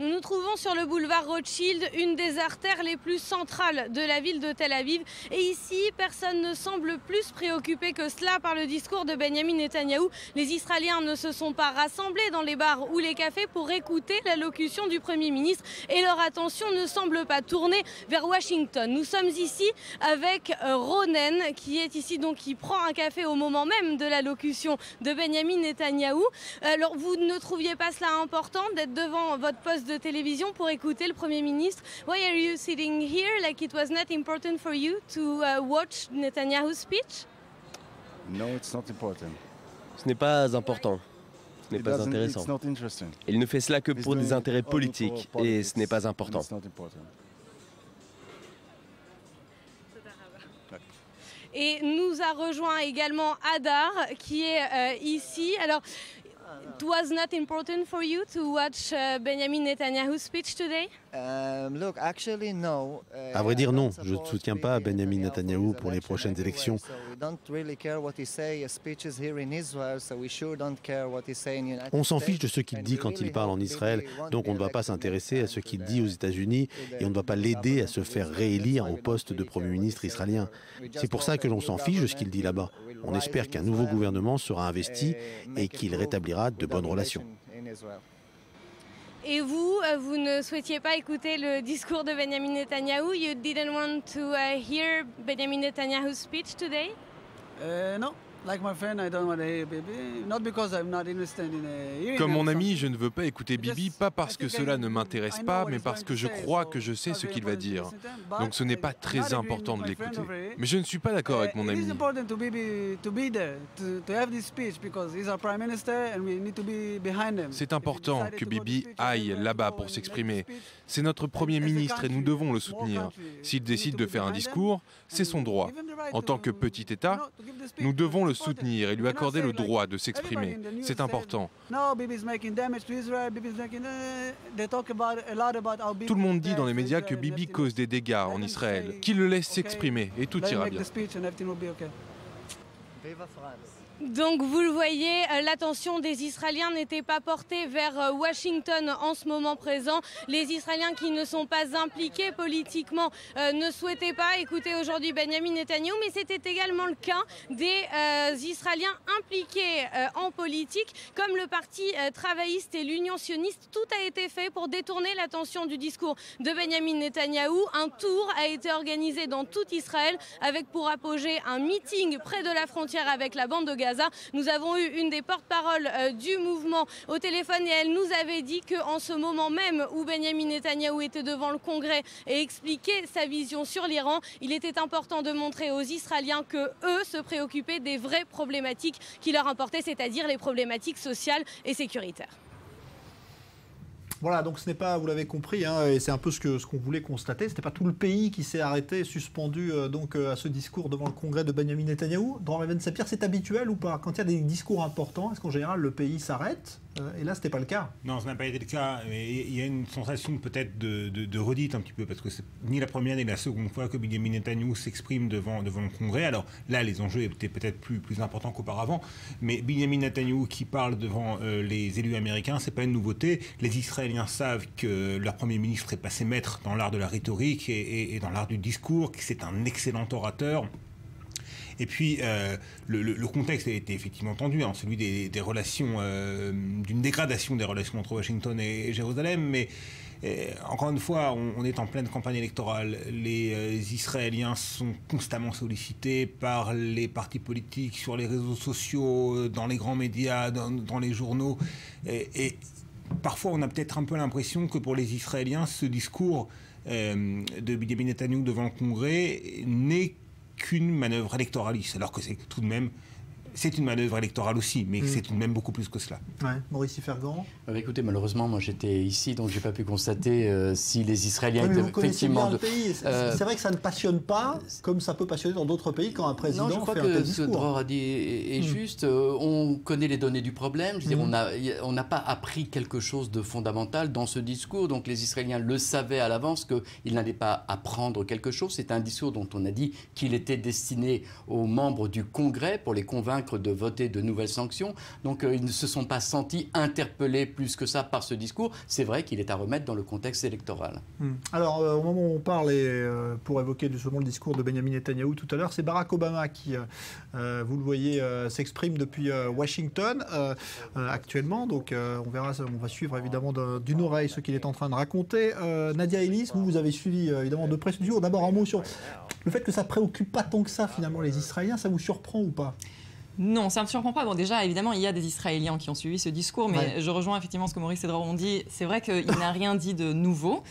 O: Nous nous trouvons sur le boulevard Rothschild, une des artères les plus centrales de la ville de Tel Aviv. Et ici, personne ne semble plus préoccupé que cela par le discours de Benjamin Netanyahou. Les Israéliens ne se sont pas rassemblés dans les bars ou les cafés pour écouter l'allocution du Premier ministre. Et leur attention ne semble pas tourner vers Washington. Nous sommes ici avec Ronen, qui est ici, donc qui prend un café au moment même de l'allocution de Benjamin Netanyahou. Alors, vous ne trouviez pas cela important d'être devant votre poste de télévision pour écouter le Premier ministre? Why are you sitting here? Like it was not important for you to watch Netanyahu's speech?
P: No, it's not important.
Q: Ce n'est pas important. Ce n'est pas intéressant. Il ne fait cela que pour des intérêts politiques et ce n'est pas important.
O: Et nous a rejoint également Hadar, qui est ici. Alors, it was not important for you to watch Benjamin Netanyahu's speech today?
R: À vrai dire, non. Je ne soutiens pas Benjamin Netanyahou pour les prochaines élections. On s'en fiche de ce qu'il dit quand il parle en Israël, donc on ne va pas s'intéresser à ce qu'il dit aux États-Unis et on ne va pas l'aider à se faire réélire au poste de Premier ministre israélien. C'est pour ça que l'on s'en fiche de ce qu'il dit là-bas. On espère qu'un nouveau gouvernement sera investi et qu'il rétablira de bonnes relations.
O: Et vous, vous ne souhaitiez pas écouter le discours de Benjamin Netanyahou? You didn't want to hear Benjamin Netanyahu's speech today?
S: No. Like my friend, I don't want to hear Bibi. Not because I'm not interested in hearing.
T: Comme mon ami, je ne veux pas écouter Bibi, pas parce que cela ne m'intéresse pas, mais parce que je crois que je sais ce qu'il va dire. Donc ce n'est pas très important de l'écouter. Mais je ne suis pas d'accord avec mon ami. C'est important que Bibi aille là-bas pour s'exprimer. C'est notre Premier ministre et nous devons le soutenir. S'il décide de faire un discours, c'est son droit. En tant que petit État, nous devons le soutenir et lui accorder le droit de s'exprimer. C'est important. Tout le monde dit dans les médias que Bibi cause des dégâts en Israël. Qu'il le laisse s'exprimer et tout ira bien.
O: Donc vous le voyez, l'attention des Israéliens n'était pas portée vers Washington en ce moment présent. Les Israéliens qui ne sont pas impliqués politiquement ne souhaitaient pas écouter aujourd'hui Benjamin Netanyahou, mais c'était également le cas des Israéliens impliqués en politique, comme le Parti travailliste et l'Union sioniste. Tout a été fait pour détourner l'attention du discours de Benjamin Netanyahou. Un tour a été organisé dans tout Israël avec pour apogée un meeting près de la frontière avec la bande de Gaza. Nous avons eu une des porte-paroles du mouvement au téléphone et elle nous avait dit qu'en ce moment même où Benjamin Netanyahou était devant le Congrès et expliquait sa vision sur l'Iran, il était important de montrer aux Israéliens que eux se préoccupaient des vraies problématiques qui leur importaient, c'est-à-dire les problématiques sociales et sécuritaires.
D: Voilà, donc ce n'est pas, vous l'avez compris, hein, et c'est un peu ce qu'on voulait constater, ce n'était pas tout le pays qui s'est arrêté, suspendu à ce discours devant le Congrès de Benjamin Netanyahou. Dans Raven Sapir, c'est habituel ou pas? Quand il y a des discours importants, est-ce qu'en général le pays s'arrête? Et là, ce n'était pas le cas.
U: Non, ça n'a pas été le cas. Mais il y a une sensation peut-être de redite un petit peu, parce que c'est ni la première ni la seconde fois que Benjamin Netanyahou s'exprime devant le Congrès. Alors là, les enjeux étaient peut-être plus importants qu'auparavant. Mais Benjamin Netanyahou qui parle devant les élus américains, c'est pas une nouveauté. Les Israéliens savent que leur Premier ministre est passé maître dans l'art de la rhétorique et dans l'art du discours, que c'est un excellent orateur. Et puis, le contexte a été effectivement tendu, hein, celui des relations, d'une dégradation des relations entre Washington et Jérusalem. Mais encore une fois, on est en pleine campagne électorale. Les Israéliens sont constamment sollicités par les partis politiques, sur les réseaux sociaux, dans les grands médias, dans les journaux. Et parfois, on a peut-être un peu l'impression que pour les Israéliens, ce discours de Benjamin Netanyahou devant le Congrès n'est qu'une manœuvre électoraliste, alors que c'est tout de même, c'est une manœuvre électorale aussi, mais c'est tout de même beaucoup plus que cela.
D: Ouais. Maurice Fergan.
V: Écoutez, malheureusement, moi j'étais ici, donc j'ai pas pu constater si les Israéliens étaient effectivement
D: bien le pays. C'est vrai que ça ne passionne pas, comme ça peut passionner dans d'autres pays quand un président fait un tel discours.
V: Non, je crois que ce que Dror a dit est juste. On connaît les données du problème. Je veux dire, on n'a pas appris quelque chose de fondamental dans ce discours. Donc les Israéliens le savaient à l'avance qu'ils n'allaient pas apprendre quelque chose. C'est un discours dont on a dit qu'il était destiné aux membres du Congrès pour les convaincre de voter de nouvelles sanctions. Donc ils ne se sont pas sentis interpellés plus que ça par ce discours. C'est vrai qu'il est à remettre dans le contexte électoral.
D: Alors au moment où on parle, pour évoquer justement le discours de Benjamin Netanyahou tout à l'heure, c'est Barack Obama qui, vous le voyez, s'exprime depuis Washington actuellement. Donc on verra, on va suivre évidemment d'une oreille ce qu'il est en train de raconter. Nadia Ellis, vous avez suivi évidemment de près ce discours. D'abord un mot sur le fait que ça ne préoccupe pas tant que ça finalement les Israéliens. Ça vous surprend ou pas ?
W: Non, ça ne me surprend pas. Bon, déjà, évidemment, il y a des Israéliens qui ont suivi ce discours, mais je rejoins effectivement ce que Maurice et Dror ont dit. C'est vrai qu'il n'a rien dit de nouveau.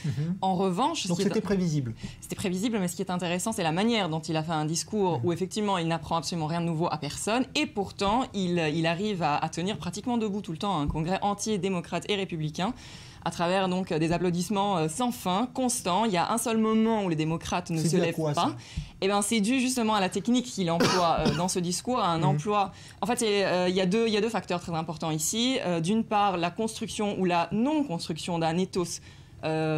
W: En revanche...
D: Donc c'était prévisible.
W: C'était prévisible, mais ce qui est intéressant, c'est la manière dont il a fait un discours où effectivement, il n'apprend absolument rien de nouveau à personne, et pourtant, il arrive à tenir pratiquement debout tout le temps un congrès entier, démocrate et républicain. à travers donc des applaudissements sans fin, constants. Il y a un seul moment où les démocrates ne se lèvent pas. Eh ben, c'est dû justement à la technique qu'il emploie dans ce discours, à un emploi. En fait, il y a deux facteurs très importants ici. D'une part, la construction ou la non-construction d'un ethos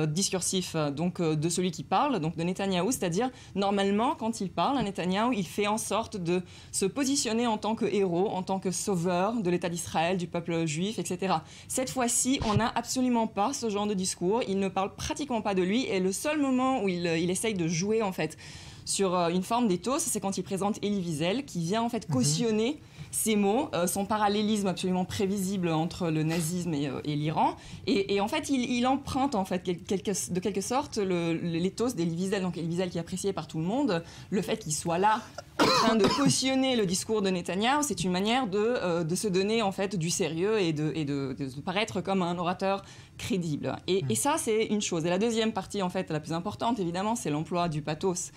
W: discursif donc de celui qui parle, donc de Netanyahou, c'est-à-dire normalement quand il parle, Netanyahou, il fait en sorte de se positionner en tant que héros, en tant que sauveur de l'État d'Israël, du peuple juif, etc. Cette fois-ci, on n'a absolument pas ce genre de discours. Il ne parle pratiquement pas de lui, et le seul moment où il essaye de jouer en fait sur une forme d'éthos, c'est quand il présente Elie Wiesel, qui vient en fait cautionner ces mots, son parallélisme absolument prévisible entre le nazisme et l'Iran. Et en fait, il emprunte en fait, de quelque sorte l'éthos d'Elie Wiesel, donc Elie Wiesel qui est apprécié par tout le monde. Le fait qu'il soit là en train de cautionner le discours de Netanyahou, c'est une manière de se donner en fait du sérieux et de paraître comme un orateur crédible. Et ça, c'est une chose. Et la deuxième partie, en fait, la plus importante, évidemment, c'est l'emploi du pathos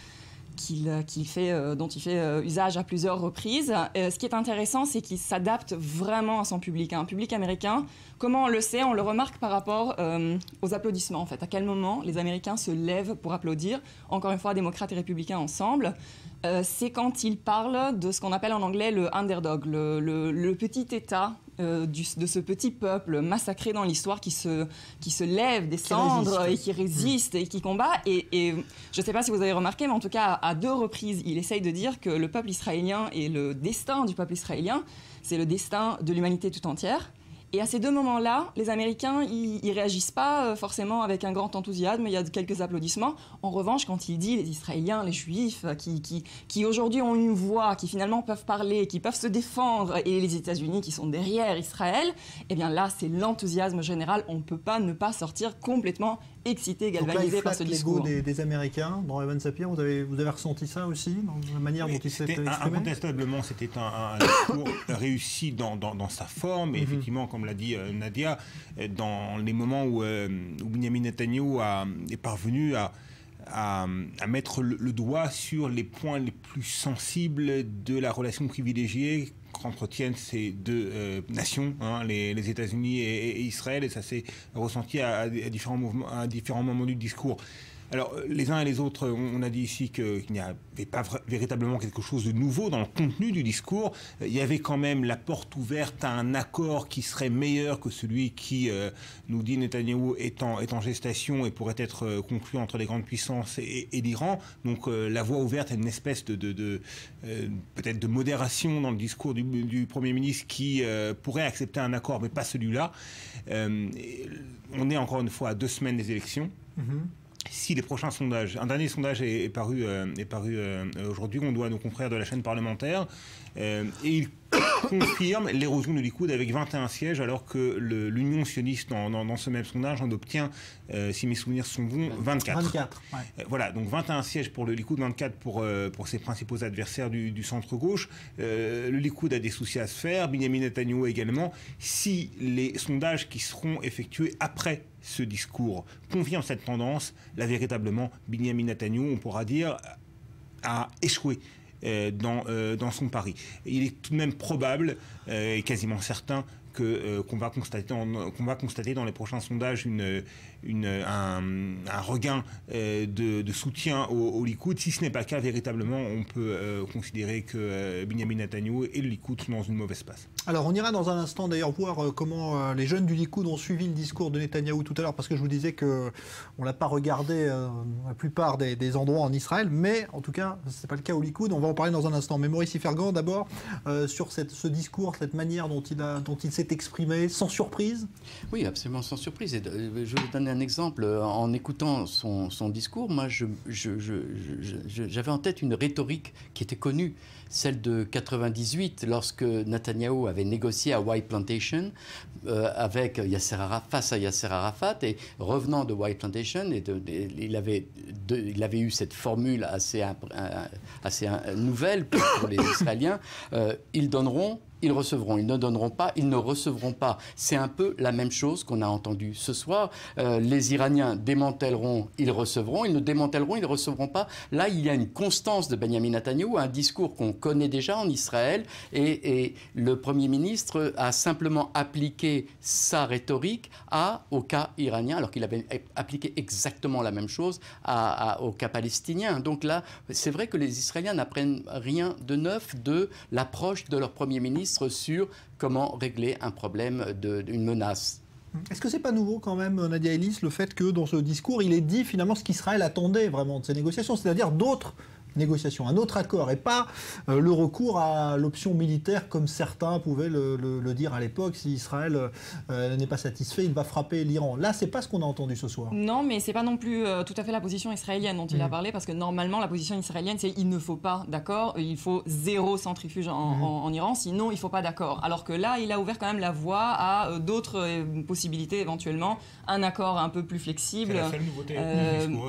W: dont il fait usage à plusieurs reprises. Ce qui est intéressant, c'est qu'il s'adapte vraiment à son public, un public américain. Comment on le sait? On le remarque par rapport aux applaudissements, en fait. À quel moment les Américains se lèvent pour applaudir? Encore une fois, démocrates et républicains ensemble. C'est quand ils parlent de ce qu'on appelle en anglais le underdog, le petit État de ce petit peuple massacré dans l'histoire qui se lève des cendres et qui résiste et qui combat. Et je ne sais pas si vous avez remarqué, mais en tout cas, à 2 reprises, il essaye de dire que le peuple israélien et le destin du peuple israélien, c'est le destin de l'humanité tout entière. Et à ces 2 moments-là, les Américains, ils ne réagissent pas forcément avec un grand enthousiasme, il y a quelques applaudissements. En revanche, quand il dit les Israéliens, les Juifs, qui aujourd'hui ont une voix, qui finalement peuvent parler, qui peuvent se défendre, et les États-Unis qui sont derrière Israël, eh bien là, c'est l'enthousiasme général. On ne peut pas ne pas sortir complètement excité, galvanisé par ce discours.
D: Donc là, des Américains, dans Evan Sapir, vous avez ressenti ça aussi, dans la manière dont il s'est exprimé?
U: Incontestablement, c'était un discours réussi dans sa forme, et effectivement, comme l'a dit Nadia, dans les moments où Benjamin Netanyahou est parvenu à mettre le doigt sur les points les plus sensibles de la relation privilégiée qu'entretiennent ces 2 nations, les États-Unis et Israël, et ça s'est ressenti à différents moments du discours. Alors, les uns et les autres, on a dit ici qu'il n'y avait pas véritablement quelque chose de nouveau dans le contenu du discours. Il y avait quand même la porte ouverte à un accord qui serait meilleur que celui qui, nous dit Netanyahou, est en gestation et pourrait être conclu entre les grandes puissances et l'Iran. Donc, la voie ouverte à une espèce peut-être de modération dans le discours du Premier ministre qui pourrait accepter un accord, mais pas celui-là. On est encore une fois à 2 semaines des élections. Si les prochains sondages, un dernier sondage est paru aujourd'hui, on doit à nos confrères de la chaîne parlementaire, et il confirme l'érosion du Likoud avec 21 sièges, alors que l'Union sioniste, dans ce même sondage, en obtient, si mes souvenirs sont bons, 24. Voilà, donc 21 sièges pour le Likoud, 24 pour ses principaux adversaires du centre-gauche. Le Likoud a des soucis à se faire, Benjamin Netanyahou également. Si les sondages qui seront effectués après ce discours confirment cette tendance, là, véritablement, Benjamin Netanyahou, on pourra dire, a échoué dans son pari. Il est tout de même probable et quasiment certain qu'on va constater dans les prochains sondages un regain de soutien au Likoud. Si ce n'est pas le cas, véritablement, on peut considérer que Benjamin Netanyahou et le Likoud sont dans une mauvaise passe.
D: Alors, on ira dans un instant d'ailleurs voir comment les jeunes du Likoud ont suivi le discours de Netanyahou tout à l'heure, parce que je vous disais qu'on ne l'a pas regardé la plupart des endroits en Israël, mais en tout cas, ce n'est pas le cas au Likoud. On va en parler dans un instant. Mais Maurice Ifergan, d'abord, sur ce discours, cette manière dont il s'est exprimé, sans surprise?
V: Oui, absolument sans surprise. Et je vais vous donner un exemple. En écoutant son discours, moi, j'avais en tête une rhétorique qui était connue, celle de 98, lorsque Netanyahou avait négocié à White Plantation avec face à Yasser Arafat, et revenant de White Plantation, il avait eu cette formule assez nouvelle pour les Israéliens. Ils donneront ils recevront, ils ne donneront pas, ils ne recevront pas. C'est un peu la même chose qu'on a entendu ce soir. Les Iraniens démantèleront, ils recevront, ils ne démantèleront, ils ne recevront pas. Là, il y a une constance de Benyamin Netanyahou, un discours qu'on connaît déjà en Israël, et le Premier ministre a simplement appliqué sa rhétorique au cas iranien, alors qu'il avait appliqué exactement la même chose au cas palestinien. Donc là, c'est vrai que les Israéliens n'apprennent rien de neuf de l'approche de leur Premier ministre sur comment régler un problème d'une menace.
D: Est-ce que c'est pas nouveau quand même, Nadia Ellis, le fait que dans ce discours, il ait dit finalement ce qu'Israël attendait vraiment de ces négociations, c'est-à-dire d'autres négociations, un autre accord, et pas le recours à l'option militaire comme certains pouvaient le dire à l'époque. Si Israël n'est pas satisfait, il va frapper l'Iran. Là, c'est pas ce qu'on a entendu ce soir.
W: Non, mais c'est pas non plus tout à fait la position israélienne dont il a parlé, parce que normalement, la position israélienne, c'est il ne faut pas d'accord, il faut zéro centrifuge en Iran, sinon il faut pas d'accord. Alors que là, il a ouvert quand même la voie à d'autres possibilités éventuellement, un accord un peu plus flexible.
U: C'est la seule nouveauté,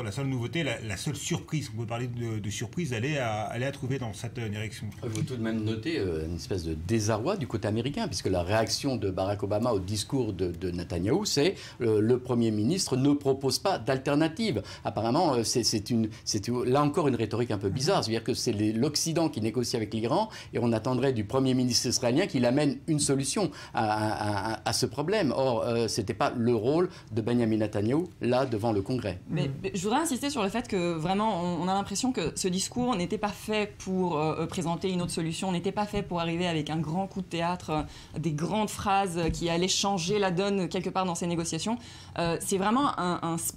U: la seule nouveauté, la seule surprise, on peut parler de surprise, aller à trouver dans cette direction.
V: Il faut tout de même noter une espèce de désarroi du côté américain, puisque la réaction de Barack Obama au discours de Netanyahou, c'est le Premier ministre ne propose pas d'alternative. Apparemment, c'est là encore une rhétorique un peu bizarre, c'est-à-dire que c'est l'Occident qui négocie avec l'Iran, et on attendrait du Premier ministre israélien qu'il amène une solution à ce problème. Or, ce n'était pas le rôle de Benyamin Netanyahou, là, devant le Congrès.
W: Mais je voudrais insister sur le fait que vraiment, on a l'impression que ce discours n'était pas fait pour présenter une autre solution, n'était pas fait pour arriver avec un grand coup de théâtre, des grandes phrases qui allaient changer la donne quelque part dans ces négociations. C'est vraiment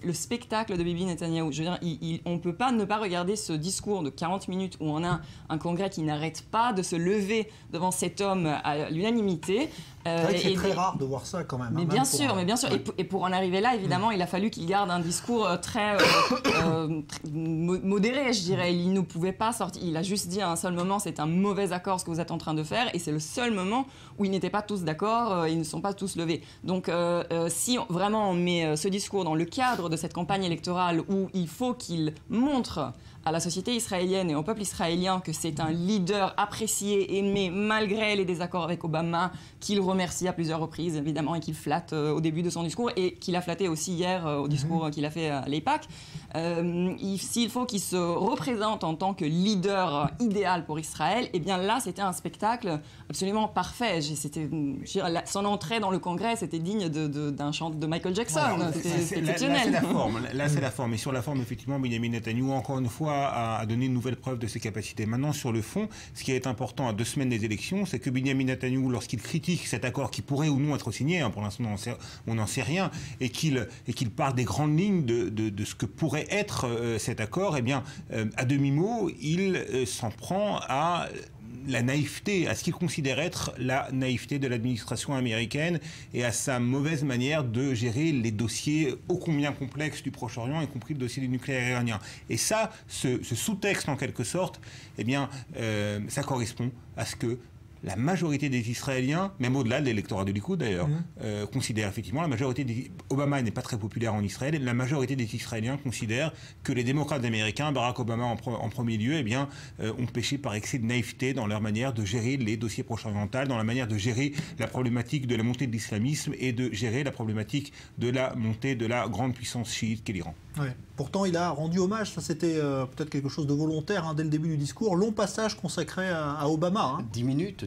W: le spectacle de Bibi Netanyahou. Je veux dire, on ne peut pas ne pas regarder ce discours de 40 minutes où on a un Congrès qui n'arrête pas de se lever devant cet homme à l'unanimité.
D: C'est vrai que c'est très rare de voir ça quand même.
W: Mais bien sûr, mais bien sûr. Et pour en arriver là, évidemment, il a fallu qu'il garde un discours très modéré, je dirais. Il ne pouvait pas sortir. Il a juste dit à un seul moment, c'est un mauvais accord ce que vous êtes en train de faire. Et c'est le seul moment où ils n'étaient pas tous d'accord, ils ne sont pas tous levés. Donc si vraiment on met ce discours dans le cadre de cette campagne électorale où il faut qu'il montre à la société israélienne et au peuple israélien que c'est un leader apprécié, aimé, malgré les désaccords avec Obama, qu'il remercie à plusieurs reprises, évidemment, et qu'il flatte au début de son discours, et qu'il a flatté aussi hier au discours qu'il a fait à l'EIPAC. S'il faut qu'il se représente en tant que leader idéal pour Israël, eh bien là, c'était un spectacle absolument parfait. Son entrée dans le Congrès, c'était digne d'un chant de Michael Jackson.
U: Voilà,
W: c'était exceptionnel.
U: Là, c'est la forme. Et sur la forme, effectivement, Benyamin Netanyahou, encore une fois, a donné une nouvelle preuve de ses capacités. Maintenant, sur le fond, ce qui est important à 2 semaines des élections, c'est que Benyamin Netanyahou, lorsqu'il critique cet accord qui pourrait ou non être signé, pour l'instant on n'en sait rien, et qu'il parle des grandes lignes de ce que pourrait être cet accord, eh bien, à demi-mot, il s'en prend à la naïveté, à ce qu'il considère être la naïveté de l'administration américaine et à sa mauvaise manière de gérer les dossiers ô combien complexes du Proche-Orient, y compris le dossier du nucléaire iranien. Et ça, ce sous-texte en quelque sorte, eh bien, ça correspond à ce que la majorité des Israéliens, même au-delà de l'électorat de Likoud d'ailleurs, considèrent effectivement, Obama n'est pas très populaire en Israël, la majorité des Israéliens considèrent que les démocrates américains, Barack Obama en premier lieu, eh bien, ont péché par excès de naïveté dans leur manière de gérer les dossiers proche-orientaux, dans la manière de gérer la problématique de la montée de l'islamisme et de gérer la problématique de la montée de la grande puissance chiite qu'est l'Iran.
D: Ouais. Pourtant, il a rendu hommage, ça c'était peut-être quelque chose de volontaire dès le début du discours, long passage consacré à Obama.
V: 10 minutes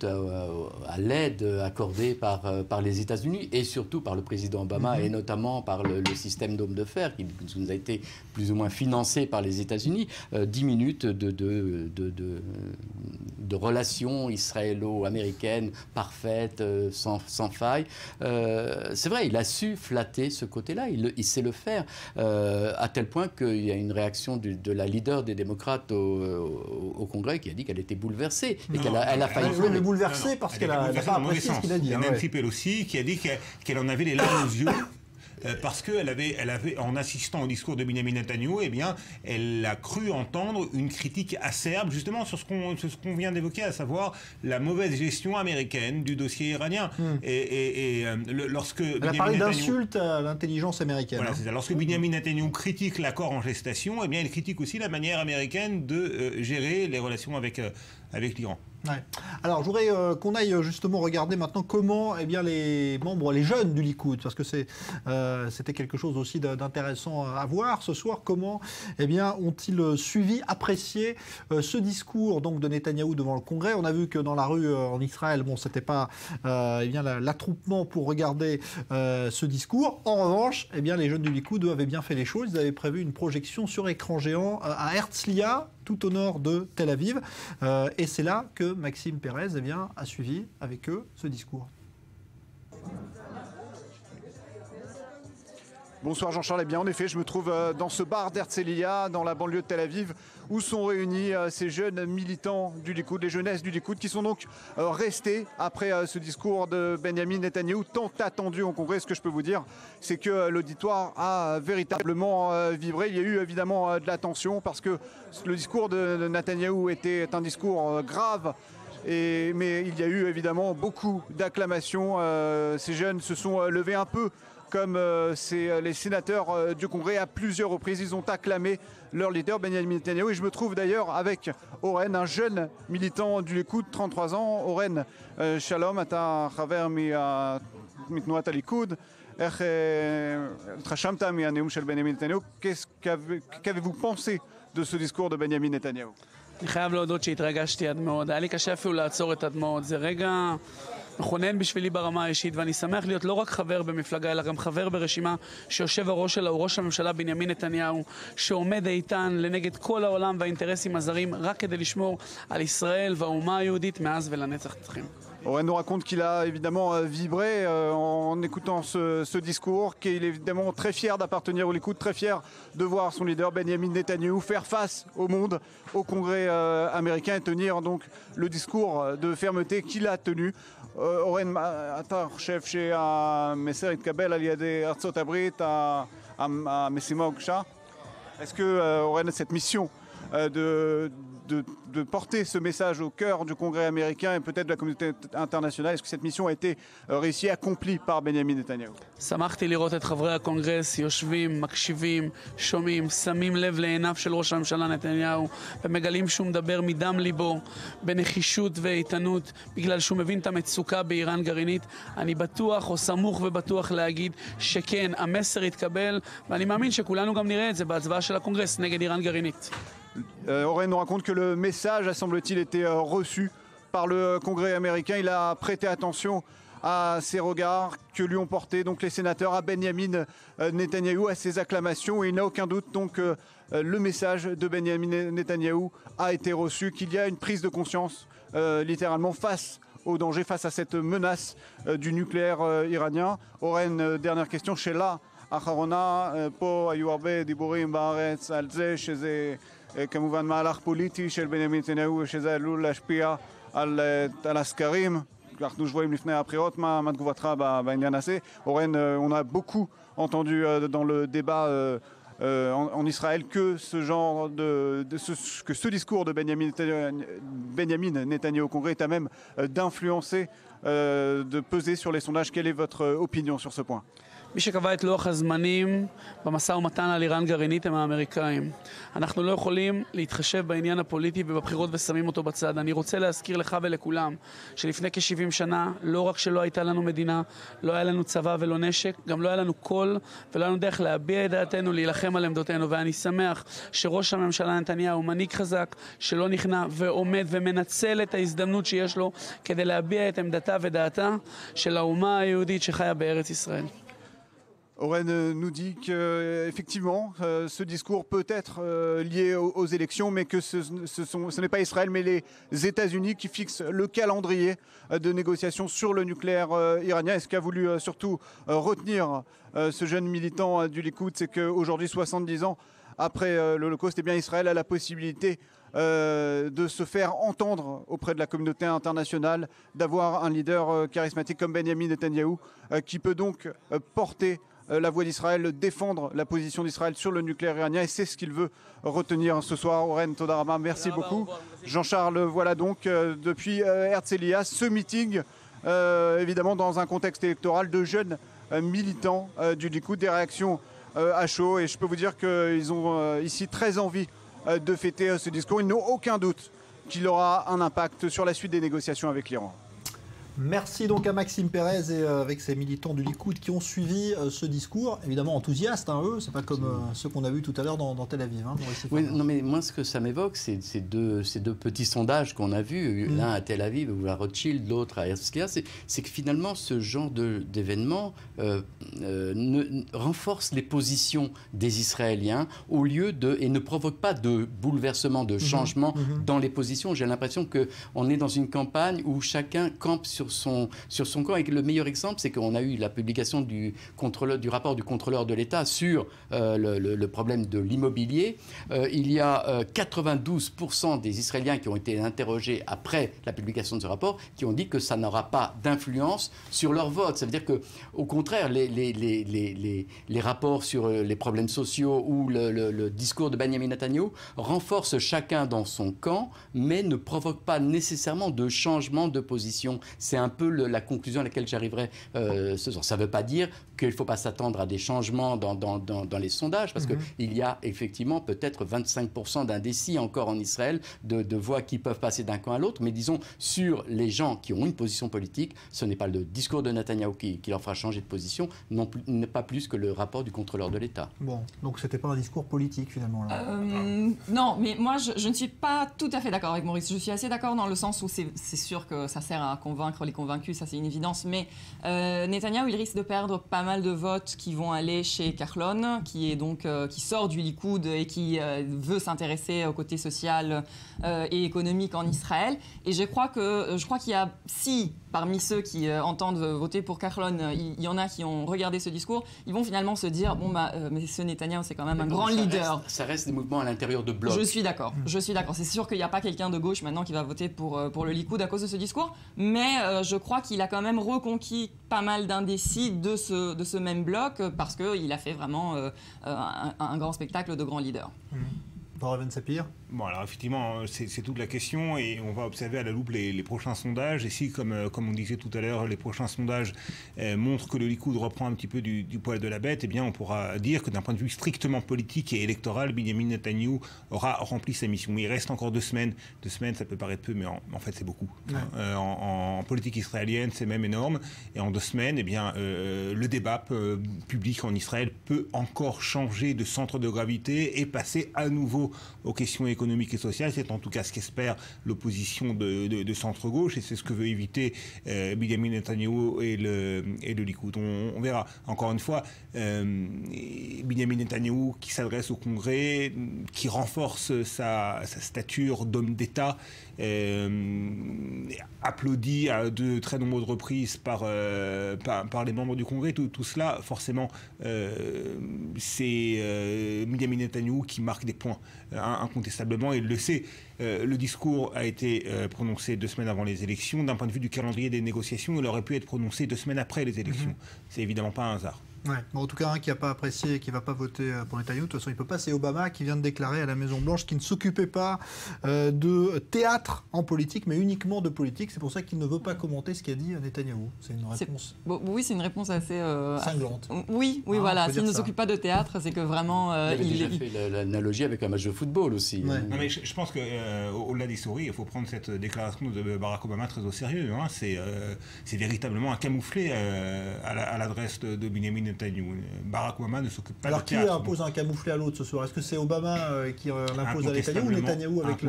V: à l'aide accordée par les États-Unis et surtout par le président Obama et notamment par le système d'hommes de fer qui nous a été plus ou moins financé par les États-Unis. 10 minutes de relations israélo-américaines parfaites, sans faille. C'est vrai, il a su flatter ce côté-là, il sait le faire. À tel point qu'il y a une réaction de la leader des démocrates au Congrès qui a dit qu'elle était bouleversée et qu'elle a failli pleurer.
D: Elle est bouleversée parce qu'elle n'a pas apprécié ce qu'il a dit.
U: Il y a Nancy Pelosi qui a dit qu'elle en avait les larmes aux yeux. Parce qu'elle avait, en assistant au discours de Benyamin Netanyahou, eh bien, elle a cru entendre une critique acerbe, justement, sur ce qu'on vient d'évoquer, à savoir la mauvaise gestion américaine du dossier iranien. Lorsque
D: elle a parlé d'insulte à l'intelligence américaine.
U: Voilà, c'est ça. Lorsque Benyamin Netanyahou critique l'accord en gestation, eh bien, il critique aussi la manière américaine de gérer les relations avec l'Iran.
D: Ouais. Alors, je voudrais qu'on aille justement regarder maintenant comment les membres, les jeunes du Likoud, parce que c'était quelque chose aussi d'intéressant à voir ce soir, comment ont-ils suivi, apprécié ce discours donc, de Netanyahou devant le Congrès. On a vu que dans la rue en Israël, c'était pas l'attroupement pour regarder ce discours. En revanche, les jeunes du Likoud, eux, avaient bien fait les choses. Ils avaient prévu une projection sur écran géant à Herzliya, tout au nord de Tel Aviv. Et c'est là que Maxime Pérez a suivi avec eux ce discours.
E: Bonsoir Jean-Charles. Eh bien, en effet, je me trouve dans ce bar d'Herzliya, dans la banlieue de Tel Aviv, où sont réunis ces jeunes militants du Likoud, les jeunesses du Likoud, qui sont donc restés après ce discours de Benyamin Netanyahou, tant attendu au Congrès. Ce que je peux vous dire, c'est que l'auditoire a véritablement vibré. Il y a eu évidemment de la tension, parce que le discours de Netanyahou était un discours grave. Mais il y a eu évidemment beaucoup d'acclamations. Ces jeunes se sont levés un peu comme les sénateurs du Congrès à plusieurs reprises. Ils ont acclamé leur leader Benyamin Netanyahou. Et je me trouve d'ailleurs avec Oren, un jeune militant du Likoud, 33 ans. Oren, shalom, ata chaver mitnuat הליכוד. איך התרשמת מהנאום של בנימין נתניהו? Qu'avez-vous pensé de ce discours de Benyamin Netanyahou?
F: אני חייב להודות שהתרגשתי עד מאוד. היה לי קשה אפילו לעצור את הדמעות. זה רגע מכונן בשבילי ברמה האישית, ואני שמח להיות לא רק חבר במפלגה, אלא גם חבר ברשימה שיושב הראש שלה הוא ראש הממשלה בנימין נתניהו, שעומד איתן לנגד כל העולם והאינטרסים הזרים, רק כדי לשמור על ישראל והאומה היהודית מאז ולנצח נצחים.
E: Oren nous raconte qu'il a évidemment vibré en écoutant ce discours, qu'il est évidemment très fier d'appartenir au Likoud, très fier de voir son leader Benyamin Netanyahou faire face au monde, au Congrès américain, et tenir donc le discours de fermeté qu'il a tenu. Oren, אתה חושב שהמסר התקבל על ידי ארצות הברית, המשימה הוגשה? Est-ce que Oren, cette mission de porter ce message au cœur du Congrès américain et peut-être de la communauté internationale, est-ce que cette mission a été réussie, accomplie par Benyamin Netanyahou?
F: שמחתי לראות את חברי הקונגרס יושבים, מקשיבים, שומעים, שמים לב לעיניו של ראש הממשלה נתניהו ומגלים שהוא מדבר מדם ליבו בנחישות ואיתנות בגלל שהוא מבין את המצוקה באיראן גרעינית. אני בטוח או סמוך ובטוח להגיד שכן, המסר התקבל, ואני מאמין שכולנו גם נראה את זה בהצבעה של הקונגרס נגד איראן גרעינית.
E: Oren nous raconte que le message a semble-t-il été reçu par le Congrès américain. Il a prêté attention à ces regards que lui ont portés donc les sénateurs, à Benyamin Netanyahou, à ses acclamations. Et il n'a aucun doute donc le message de Benyamin Netanyahou a été reçu, qu'il y a une prise de conscience littéralement face au danger, face à cette menace du nucléaire iranien. Oren, dernière question, Sheila אחרונה, פה היו הרבה דיבורים בארץ על זה שזה כמובן מהלך פוליטי של בנימין נתניהו, שזה עלול להשפיע על הסקרים. אנחנו שבועים לפני הבחירות, מה תגובתך בעניין הזה? אורן, on a beaucoup entendu dans le débat en Israël que ce discours de Benyamin Netanyahou au Congrès est à même d'influencer, de peser sur les sondages. Quelle est votre opinion sur ce point?
F: מי שקבע את לוח הזמנים במשא ומתן על איראן גרעינית הם האמריקאים. אנחנו לא יכולים להתחשב בעניין הפוליטי ובבחירות ושמים אותו בצד. אני רוצה להזכיר לך ולכולם שלפני כ-70 שנה לא רק שלא הייתה לנו מדינה, לא היה לנו צבא ולא נשק, גם לא היה לנו קול ולא היה לנו דרך להביע את דעתנו, להילחם על עמדותינו. ואני שמח שראש הממשלה נתניהו הוא מנהיג חזק שלא נכנע ועומד ומנצל את ההזדמנות שיש לו כדי להביע את עמדתה ודעתה של האומה היהודית שחיה בארץ ישראל.
E: Oren nous dit qu'effectivement, ce discours peut être lié aux élections, mais que ce n'est pas Israël, mais les États-Unis qui fixent le calendrier de négociations sur le nucléaire iranien. Et ce qu'a voulu surtout retenir ce jeune militant du Likoud, c'est qu'aujourd'hui, 70 ans après l'Holocauste, eh bien, Israël a la possibilité de se faire entendre auprès de la communauté internationale, d'avoir un leader charismatique comme Benyamin Netanyahou, qui peut donc porter la voix d'Israël, défendre la position d'Israël sur le nucléaire iranien, et c'est ce qu'il veut retenir ce soir. Oren Todarama, merci beaucoup. Jean-Charles, voilà donc depuis Herzliya ce meeting, évidemment dans un contexte électoral de jeunes militants du Likoud, des réactions à chaud, et je peux vous dire qu'ils ont ici très envie de fêter ce discours. Ils n'ont aucun doute qu'il aura un impact sur la suite des négociations avec l'Iran.
D: Merci donc à Maxime Pérez et avec ses militants du Likoud qui ont suivi ce discours, évidemment enthousiastes, hein, eux, c'est pas comme ceux qu'on a vus tout à l'heure dans Tel Aviv. Hein,
V: oui, non, mais moi, ce que ça m'évoque, c'est ces deux petits sondages qu'on a vus, l'un à Tel Aviv ou à Rothschild, l'autre à Herzliya, c'est que finalement, ce genre d'événement renforce les positions des Israéliens au lieu et ne provoque pas de bouleversement, de changement dans les positions. J'ai l'impression qu'on est dans une campagne où chacun campe sur son camp. Et le meilleur exemple, c'est qu'on a eu la publication du rapport du contrôleur de l'État sur le problème de l'immobilier. Il y a 92% des Israéliens qui ont été interrogés après la publication de ce rapport qui ont dit que ça n'aura pas d'influence sur leur vote. Ça veut dire qu'au contraire, les rapports sur les problèmes sociaux ou le discours de Benjamin Netanyahou renforcent chacun dans son camp, mais ne provoquent pas nécessairement de changement de position. C'est un peu la conclusion à laquelle j'arriverai ce soir. Ça ne veut pas dire qu'il ne faut pas s'attendre à des changements dans les sondages, parce qu'il y a effectivement peut-être 25% d'indécis encore en Israël, de voix qui peuvent passer d'un camp à l'autre. Mais disons, sur les gens qui ont une position politique, ce n'est pas le discours de Netanyahou qui leur fera changer de position, pas plus que le rapport du contrôleur de l'État.
D: Bon, donc ce n'était pas un discours politique finalement là.
W: Non, mais moi je ne suis pas tout à fait d'accord avec Maurice. Je suis assez d'accord dans le sens où c'est sûr que ça sert à convaincre les convaincus, ça c'est une évidence, mais Netanyahou il risque de perdre pas mal de votes qui vont aller chez Kahlon, qui sort du Likoud et qui veut s'intéresser au côté social et économique en Israël. Et je crois qu'il y a, si parmi ceux qui entendent voter pour Kahlon, il y en a qui ont regardé ce discours, ils vont finalement se dire mais ce Netanyahou c'est quand même un grand leader.
V: Ça reste des mouvements à l'intérieur de blocs.
W: Je suis d'accord. C'est sûr qu'il n'y a pas quelqu'un de gauche maintenant qui va voter pour le Likoud à cause de ce discours, mais je crois qu'il a quand même reconquis pas mal d'indécis de ce même bloc parce qu'il a fait vraiment un grand spectacle de grand leader.
D: Raven Sapir.
U: Bon, alors effectivement, c'est toute la question et on va observer à la loupe les prochains sondages. Et si, comme on disait tout à l'heure, les prochains sondages montrent que le Likoud reprend un petit peu du poil de la bête, eh bien, on pourra dire que d'un point de vue strictement politique et électoral, Benjamin Netanyahou aura rempli sa mission. Mais il reste encore 2 semaines. 2 semaines, ça peut paraître peu, mais en fait, c'est beaucoup. Ouais. En politique israélienne, c'est même énorme. Et en 2 semaines, eh bien, le débat public en Israël peut encore changer de centre de gravité et passer à nouveau aux questions économiques et sociales. C'est en tout cas ce qu'espère l'opposition de centre-gauche et c'est ce que veut éviter Benjamin Netanyahou et le Likoud. On verra. Encore une fois, Benjamin Netanyahou qui s'adresse au Congrès, qui renforce sa stature d'homme d'État, applaudi à de très nombreuses reprises par les membres du Congrès. Tout cela, forcément, c'est Benjamin Netanyahou qui marque des points incontestablement, et il le sait. Le discours a été prononcé 2 semaines avant les élections. D'un point de vue du calendrier des négociations, il aurait pu être prononcé 2 semaines après les élections. C'est évidemment pas un hasard.
D: Ouais. Bon, en tout cas, un qui n'a pas apprécié et qui ne va pas voter pour Netanyahou, de toute façon, il ne peut pas, c'est Obama qui vient de déclarer à la Maison-Blanche qu'il ne s'occupait pas de théâtre en politique, mais uniquement de politique. C'est pour ça qu'il ne veut pas commenter ce qu'a dit Netanyahou. C'est une réponse.
W: Oui, c'est une réponse assez.
D: cinglante.
W: Oui, voilà. S'il ne s'occupe pas de théâtre, c'est que vraiment.
V: Il avait déjà fait l'analogie avec un match de football aussi.
U: Ouais. Non, mais je pense qu'au-delà des souris, il faut prendre cette déclaration de Barack Obama très au sérieux. Hein. C'est véritablement un camouflet à l'adresse de Benjamin Netanyahou. Barack Obama ne s'occupe pas de théâtre.
D: Alors qui impose un camouflet à l'autre ce soir? Est-ce que c'est Obama qui l'impose à Netanyahou ou Netanyahou avec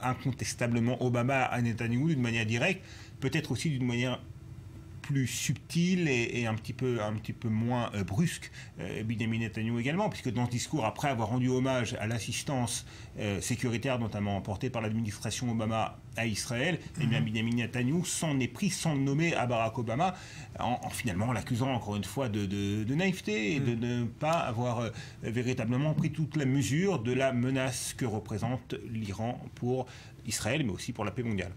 U: incontestablement Obama à Netanyahou d'une manière directe, peut-être aussi d'une manière plus subtil et un petit peu moins brusque, Benjamin Netanyahou également, puisque dans ce discours, après avoir rendu hommage à l'assistance sécuritaire, notamment apportée par l'administration Obama à Israël, eh bien Benjamin Netanyahou s'en est pris sans le nommer à Barack Obama, en finalement l'accusant encore une fois de naïveté et de ne pas avoir véritablement pris toute la mesure de la menace que représente l'Iran pour Israël, mais aussi pour la paix mondiale.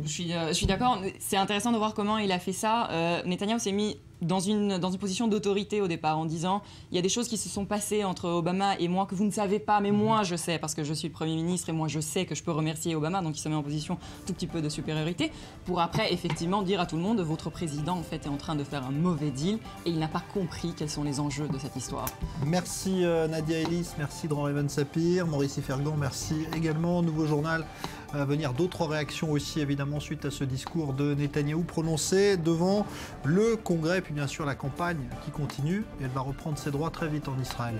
W: Je suis d'accord. C'est intéressant de voir comment il a fait ça. Netanyahou s'est mis dans une position d'autorité au départ en disant il y a des choses qui se sont passées entre Obama et moi que vous ne savez pas, mais moi je sais parce que je suis le Premier ministre et moi je sais que je peux remercier Obama, donc il se met en position tout petit peu de supériorité pour après effectivement dire à tout le monde votre président en fait est en train de faire un mauvais deal et il n'a pas compris quels sont les enjeux de cette histoire.
D: Merci Nadia Ellis, merci Dror Raven Sapir, Maurice Fergan, merci également. Nouveau journal venir d'autres réactions aussi, évidemment, suite à ce discours de Netanyahou prononcé devant le Congrès. Et puis bien sûr, la campagne qui continue. Et elle va reprendre ses droits très vite en Israël.